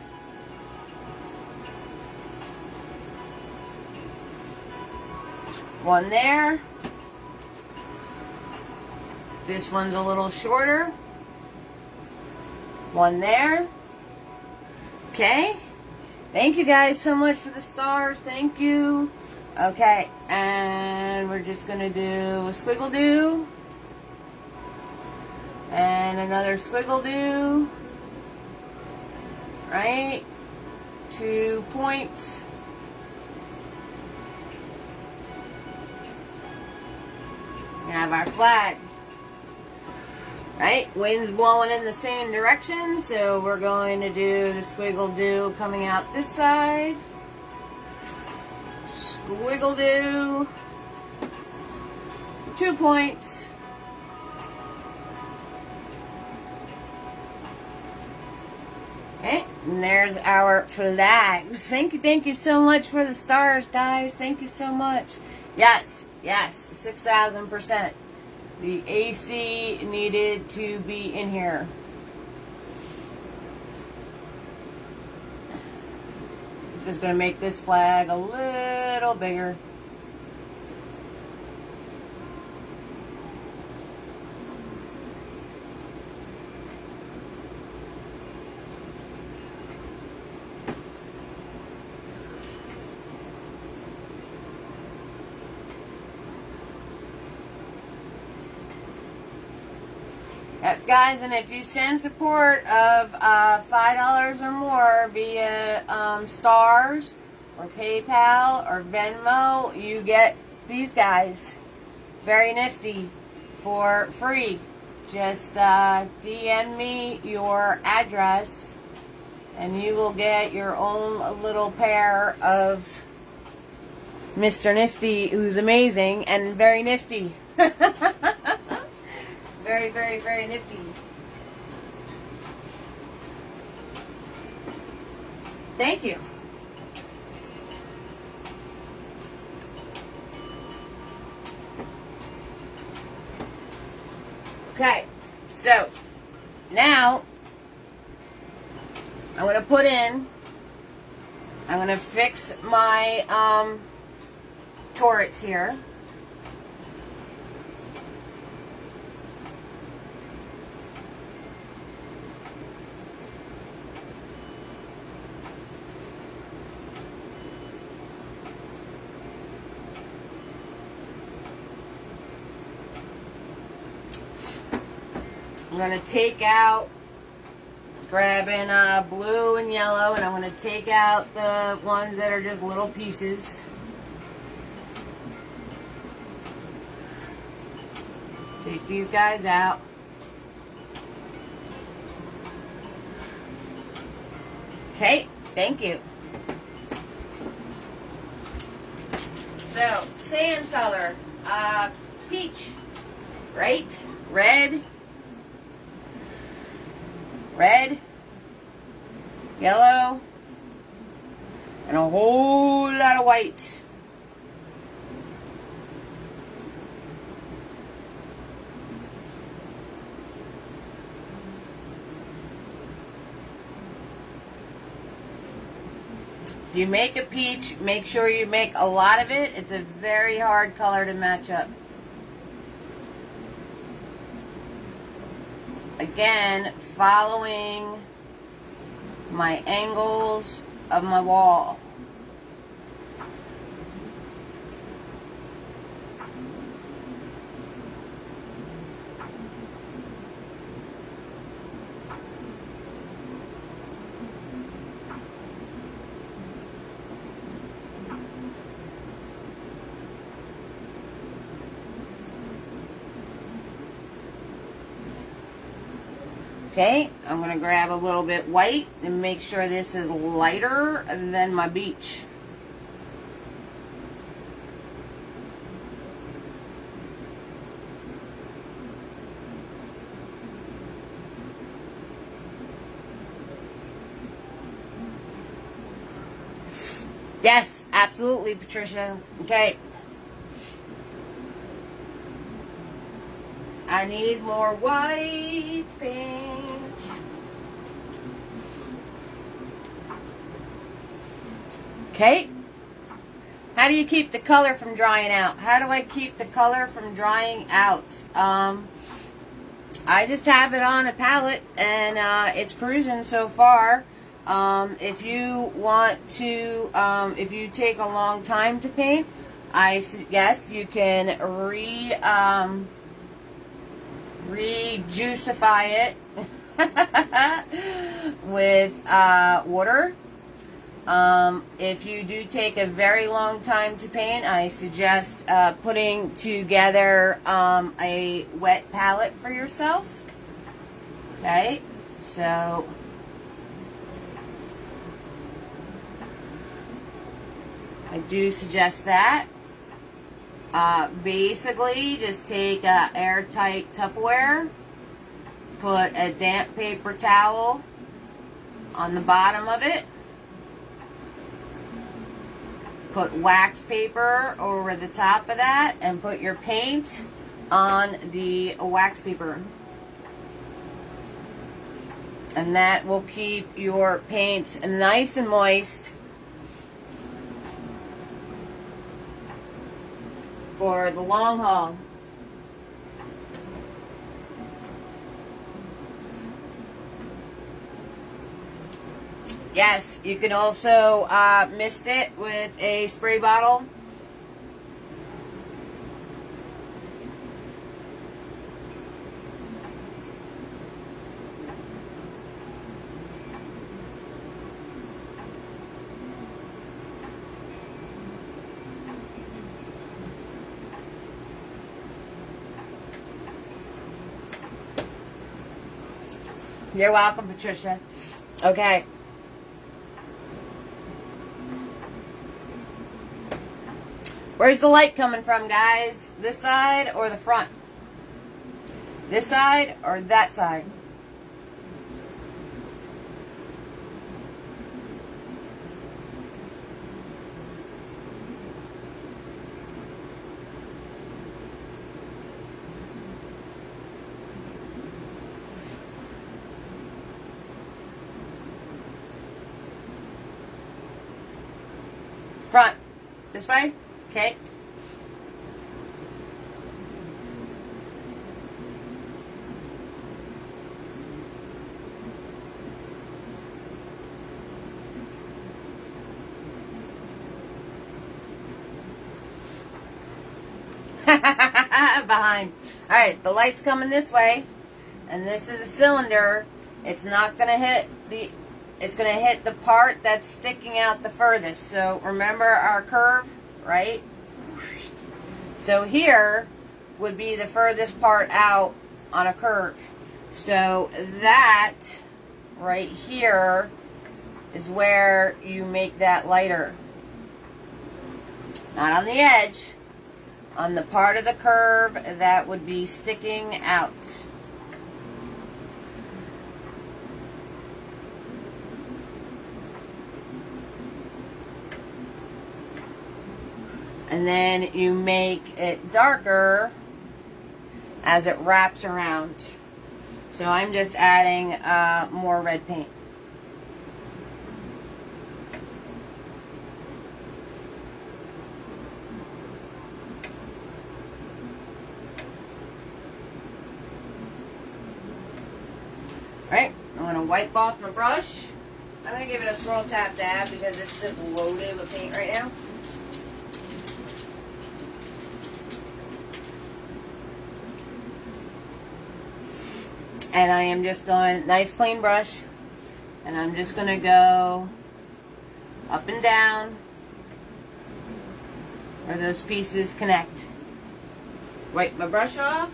One there. This one's a little shorter. One there. Okay. Thank you guys so much for the stars. Thank you. Okay. And we're just going to do a squiggle do. And another squiggle do. Right? 2 points. We have our flag, right? Wind's blowing in the same direction, so we're going to do the squiggle do coming out this side. Squiggle do. 2 points. Okay, and there's our flags. Thank you so much for the stars, guys. Thank you so much. Yes, 6,000%. The AC needed to be in here. Just going to make this flag a little bigger. Guys, and if you send support of $5 or more via Stars or PayPal or Venmo, you get these guys. Very nifty for free. Just DM me your address and you will get your own little pair of Mr. Nifty, who's amazing and very nifty. Very, very, very nifty. Thank you. Okay, so now I'm going to fix my turrets here. I'm going to take out, grabbing blue and yellow, and I'm going to take out the ones that are just little pieces. Take these guys out. Okay, thank you. So, sand color, peach, right? Red, yellow, and a whole lot of white. If you make a peach, make sure you make a lot of it. It's a very hard color to match up. Again, following my angles of my wall. Okay, I'm going to grab a little bit white and make sure this is lighter than my beach. Yes, absolutely, Patricia. Okay. I need more white paint. Okay. How do you keep the color from drying out? How do I keep the color from drying out? I just have it on a palette and it's cruising so far. If you want to, if you take a long time to paint, I suggest you can re-juicify it with water. If you do take a very long time to paint, I suggest putting together a wet palette for yourself. Okay, so I do suggest that. Basically, just take a airtight Tupperware, put a damp paper towel on the bottom of it, put wax paper over the top of that, and put your paint on the wax paper. And that will keep your paint nice and moist for the long haul. Yes, you can also mist it with a spray bottle. You're welcome, Patricia. Okay. Where's the light coming from, guys? This side or the front? This side or that side? Front. This way? Okay. Behind. Alright, the light's coming this way. And this is a cylinder. It's not going to hit the... It's going to hit the part that's sticking out the furthest. So remember our curve, right? So here would be the furthest part out on a curve. So that right here is where you make that lighter. Not on the edge. On the part of the curve that would be sticking out. And then you make it darker as it wraps around. So I'm just adding more red paint. Alright, I'm going to wipe off my brush. I'm going to give it a swirl tap dab because it's just loaded with paint right now. And I am just going, nice clean brush, and I'm just going to go up and down where those pieces connect. Wipe my brush off,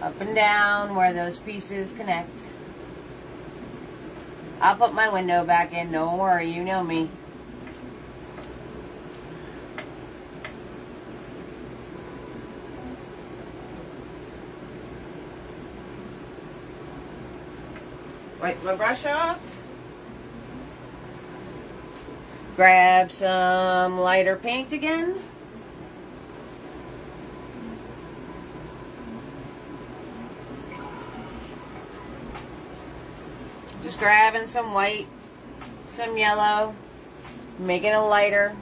up and down where those pieces connect. I'll put my window back in, don't worry, you know me. Wipe my brush off. Grab some lighter paint again. Just grabbing some white, some yellow, making it lighter.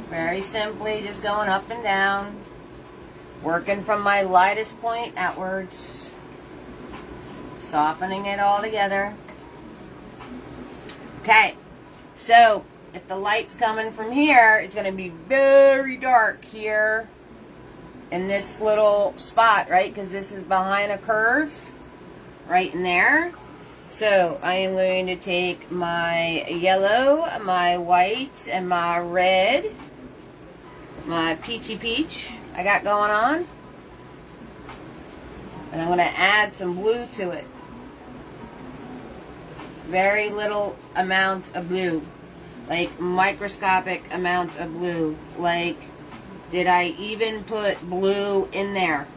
Very simply, just going up and down, working from my lightest point outwards, softening it all together. Okay, so if the light's coming from here, it's going to be very dark here in this little spot, right? Because this is behind a curve right in there. So I am going to take my yellow, my white, and my red, my peachy peach I got going on, and I'm going to add some blue to it. Very little amount of blue, like microscopic amount of blue. Like, did I even put blue in there?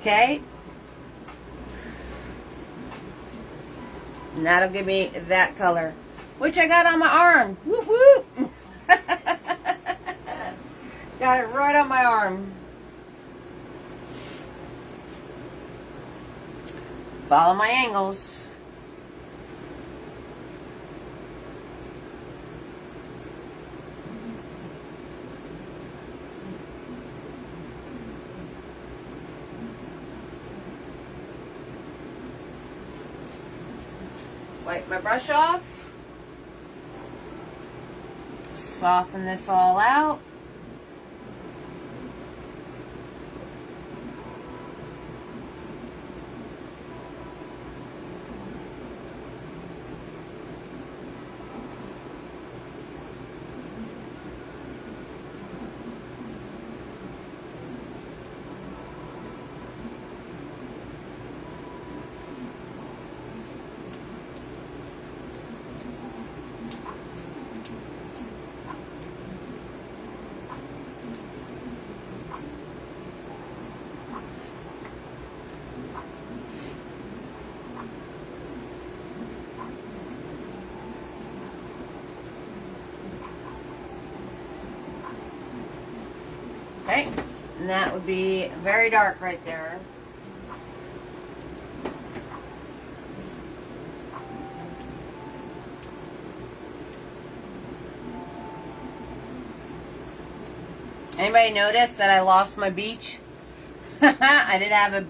Okay, and that'll give me that color, which I got on my arm. Whoop whoop. Got it right on my arm. Follow my angles. Wipe my brush off. Soften this all out. Okay, and that would be very dark right there. Anybody notice that I lost my beach? I did have a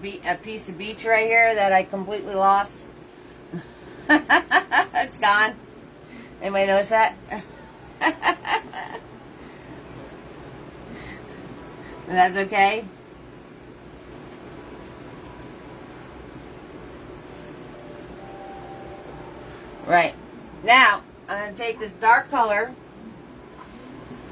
piece of beach right here that I completely lost. It's gone. Anybody notice that? That's okay. Right. Now, I'm going to take this dark color.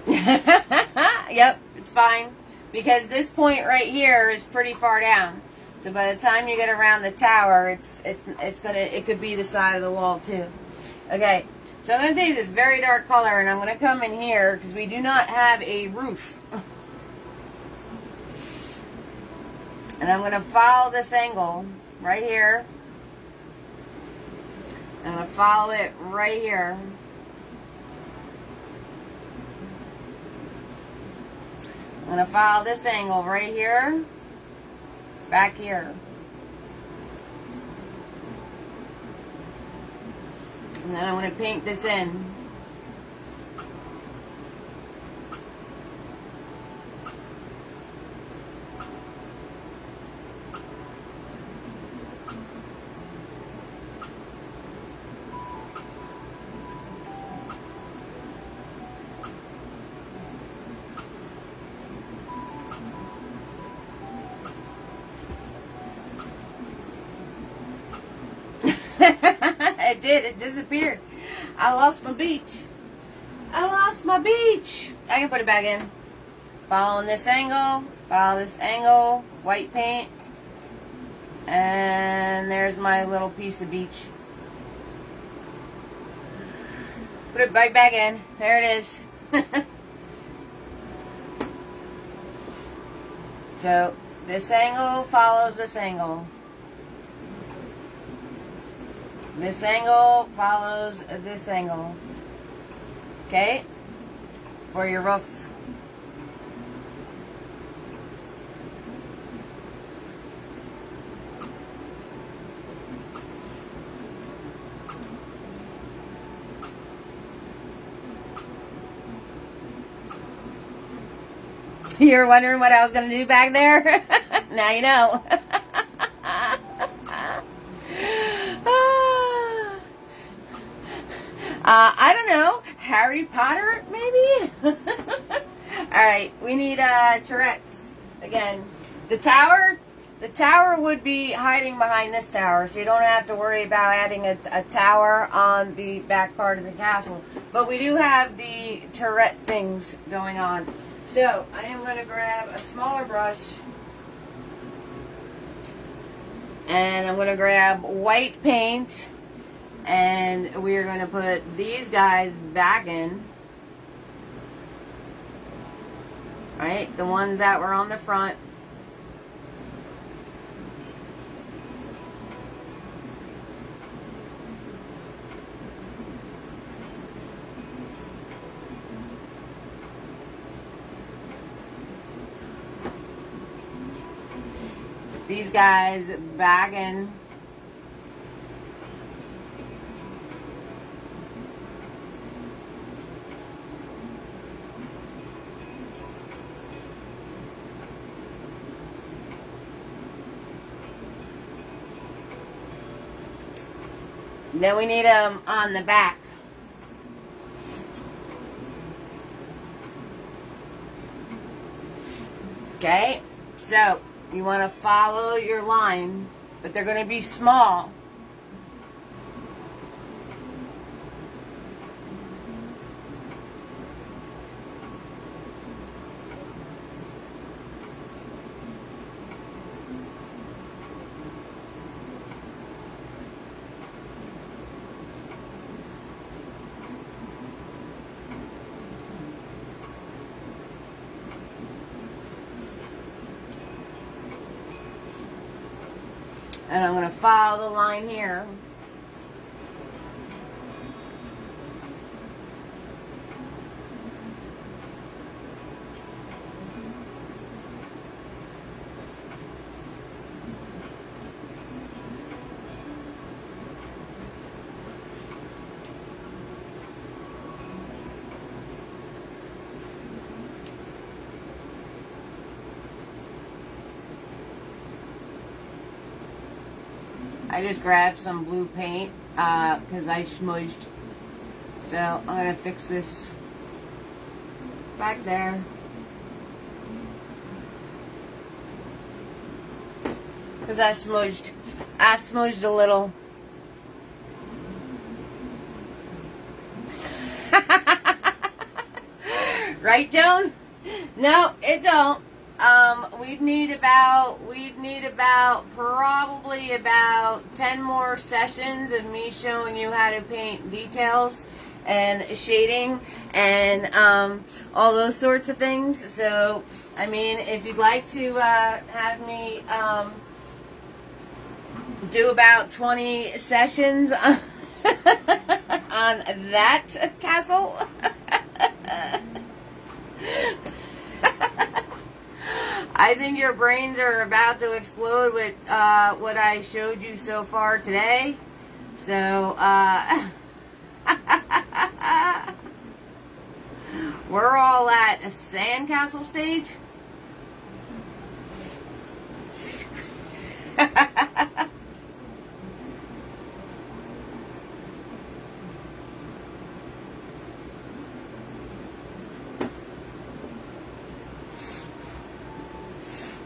Yep, it's fine. Because this point right here is pretty far down. So by the time you get around the tower, it could be the side of the wall too. Okay. So I'm going to take this very dark color and I'm going to come in here because we do not have a roof. And I'm going to follow this angle right here. I'm going to follow it right here. I'm going to follow this angle right here, back here. And then I'm going to paint this in. It did. It disappeared. I lost my beach. I lost my beach. I can put it back in. Following this angle. Follow this angle. White paint. And there's my little piece of beach. Put it right back in. There it is. So this angle follows this angle. This angle follows this angle. Okay? For your roof. You're wondering what I was going to do back there? Now you know. I don't know. Harry Potter, maybe? Alright, we need Tourette's. Again, the tower would be hiding behind this tower, so you don't have to worry about adding a tower on the back part of the castle. But we do have the turret things going on. So, I am going to grab a smaller brush. And I'm going to grab white paint. And we are going to put these guys back in. Right? The ones that were on the front. These guys back in. Then we need them on the back. Okay, so you want to follow your line, but they're going to be small. And I'm going to follow the line here. I just grabbed some blue paint because I smudged. So I'm going to fix this back there. Because I smudged a little. Right, Joan? No, it don't. We'd need about probably about 10 more sessions of me showing you how to paint details and shading and all those sorts of things. So, I mean, if you'd like to have me do about 20 sessions on that castle. I think your brains are about to explode with what I showed you so far today. So, we're all at a sandcastle stage.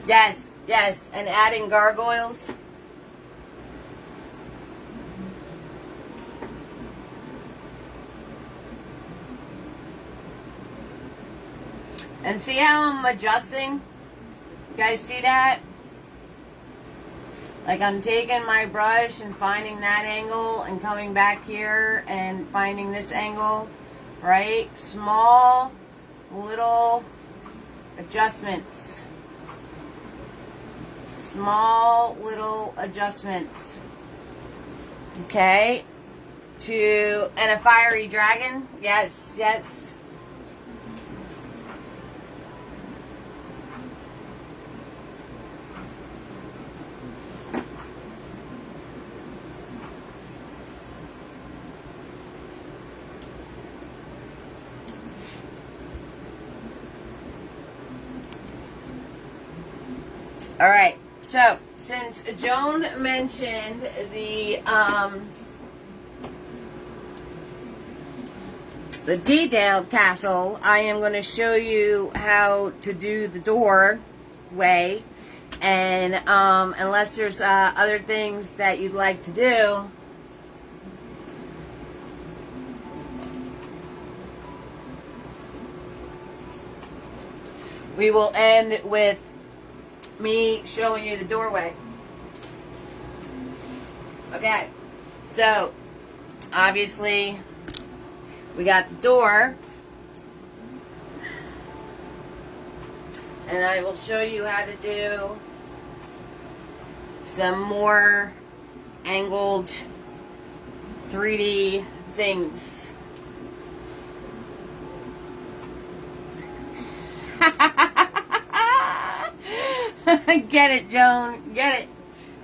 Yes, yes, and adding gargoyles. And see how I'm adjusting? You guys see that? Like I'm taking my brush and finding that angle and coming back here and finding this angle, right? Small, little adjustments. Small little adjustments. Okay. And a fiery dragon. Yes, yes. All right. So, since Joan mentioned the detailed castle, I am going to show you how to do the doorway. And unless there's other things that you'd like to do, we will end with me showing you the doorway. Okay, so obviously we got the door, and I will show you how to do some more angled 3D things. Get it, Joan. Get it.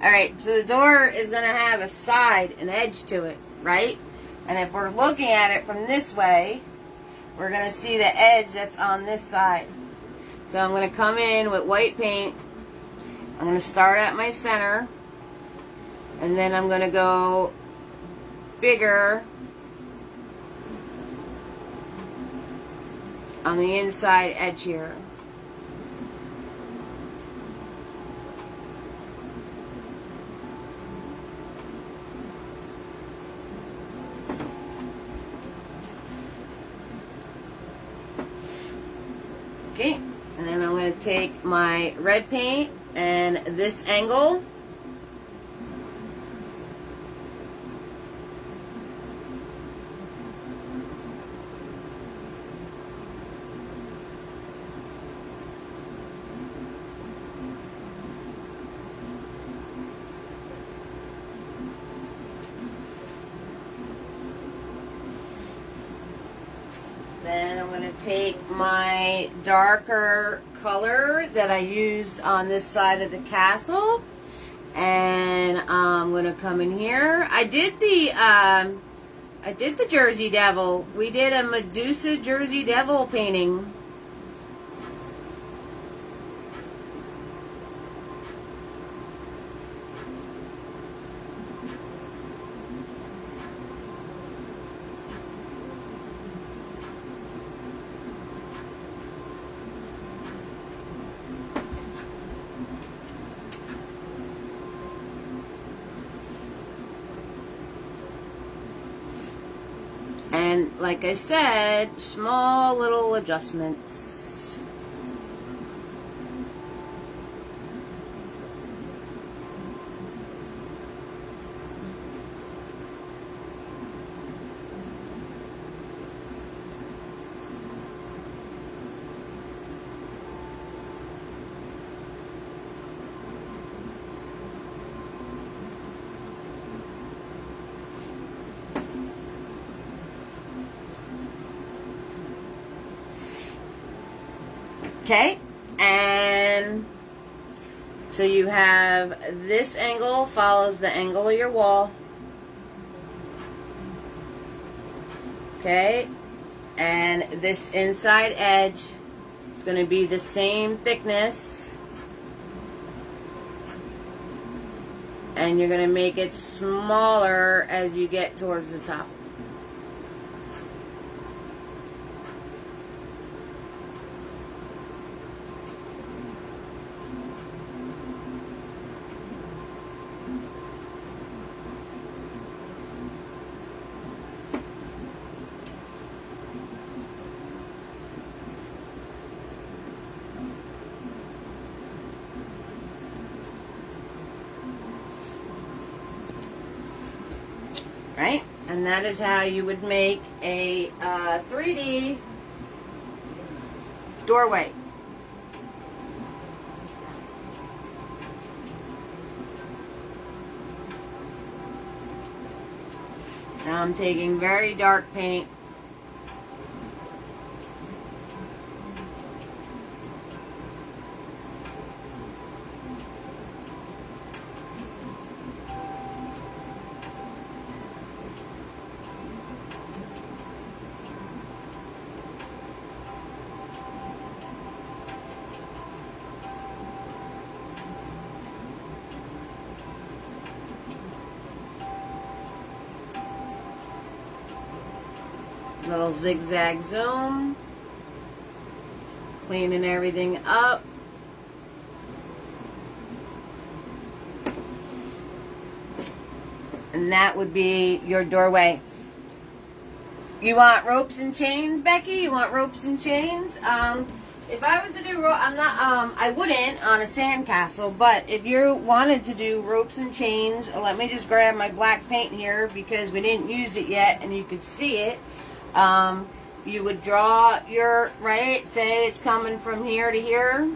Alright, so the door is going to have a side, an edge to it, right? And if we're looking at it from this way, we're going to see the edge that's on this side. So I'm going to come in with white paint. I'm going to start at my center. And then I'm going to go bigger on the inside edge here. Okay, and then I'm going to take my red paint and this angle. Then I'm going to take my darker color that I used on this side of the castle, and I'm going to come in here. I did the Jersey Devil. We did a Medusa Jersey Devil painting. And like I said, small little adjustments. Okay, and so you have this angle follows the angle of your wall. Okay, and this inside edge is going to be the same thickness, and you're going to make it smaller as you get towards the top. Right? And that is how you would make a 3D doorway. Now I'm taking very dark paint. Little zigzag zoom, cleaning everything up. And that would be your doorway. You want ropes and chains, Becky? You want ropes and chains? If I was to do I wouldn't on a sandcastle, but if you wanted to do ropes and chains, let me just grab my black paint here because we didn't use it yet and you could see it. You would draw your, right, say it's coming from here to here.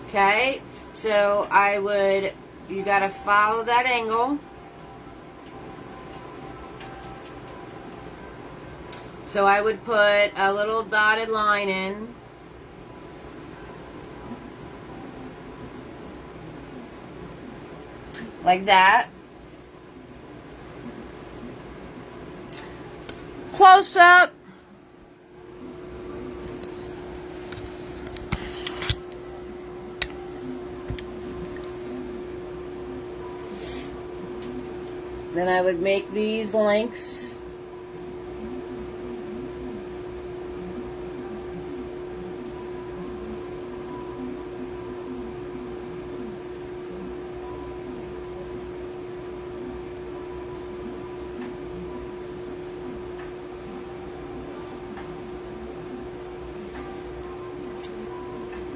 Okay, so you gotta follow that angle. So I would put a little dotted line in. Like that. Close up. Then I would make these lengths.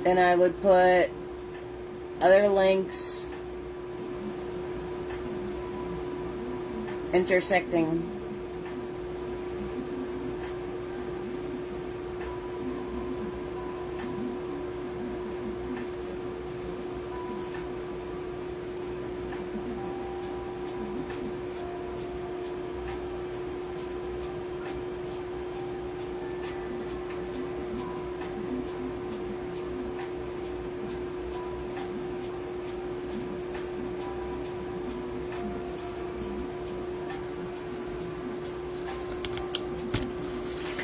Then I would put other links intersecting.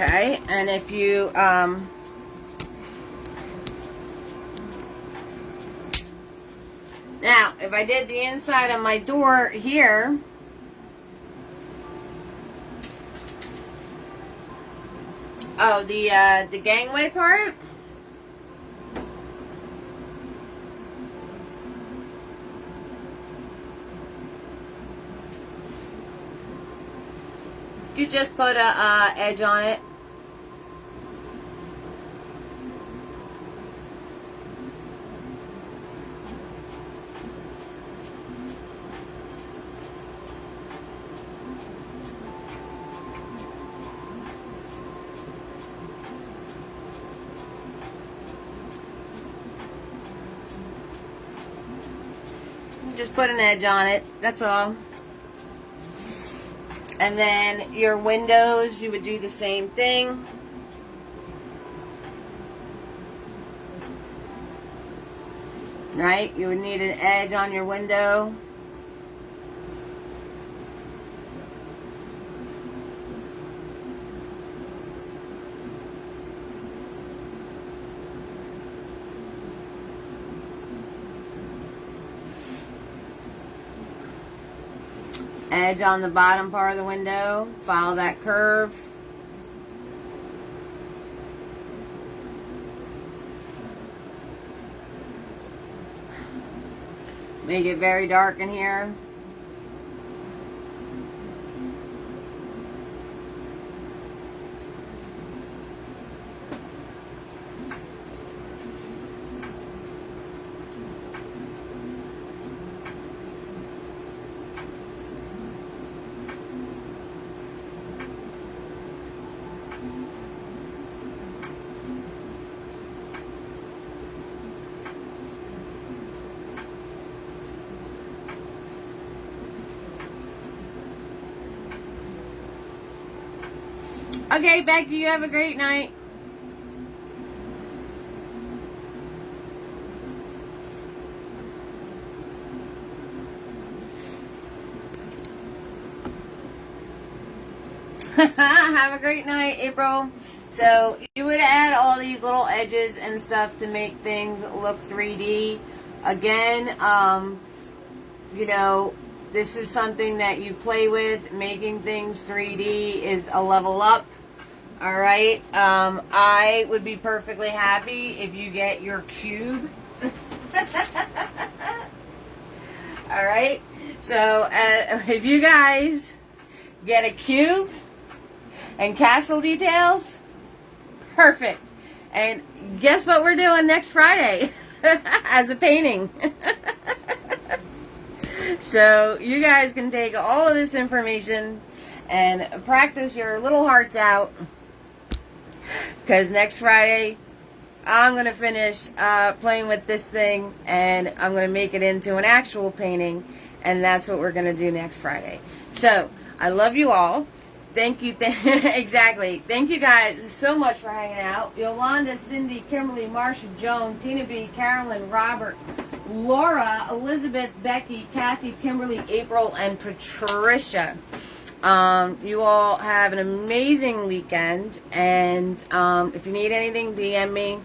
Okay, and if you now if I did the inside of my door here, oh, the gangway part, could just put a edge on it. Just put an edge on it, that's all. And then your windows, you would do the same thing. Right? You would need an edge on your window. Edge on the bottom part of the window. Follow that curve. Make it very dark in here. Okay, Becky, you have a great night. Have a great night, April. So you would add all these little edges and stuff to make things look 3D. Again, you know, this is something that you play with. Making things 3D is a level up. All right. I would be perfectly happy if you get your cube. All right. So if you guys get a cube and castle details, perfect. And guess what we're doing next Friday as a painting. So you guys can take all of this information and practice your little hearts out, because next Friday I'm going to finish playing with this thing, and I'm going to make it into an actual painting, and that's what we're going to do next Friday. So I love you all. Thank you. Exactly. Thank you guys so much for hanging out. Yolanda, Cindy, Kimberly, Marsha, Joan, Tina B, Carolyn, Robert, Laura, Elizabeth, Becky, Kathy, Kimberly, April, and Patricia. You all have an amazing weekend, and if you need anything, DM me.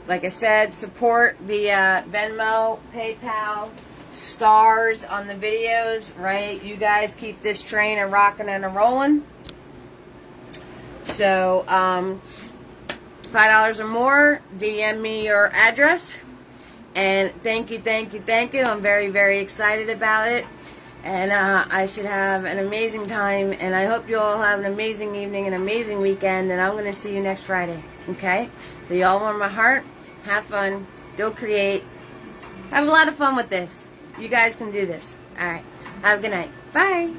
Like I said, support via Venmo, PayPal, stars on the videos, right? You guys keep this train a rocking and a rolling. So $5 or more, DM me your address. And thank you, thank you, thank you. I'm very, very excited about it. And I should have an amazing time. And I hope you all have an amazing evening, an amazing weekend. And I'm going to see you next Friday. Okay? So you all warm my heart. Have fun. Go create. Have a lot of fun with this. You guys can do this. All right. Have a good night. Bye.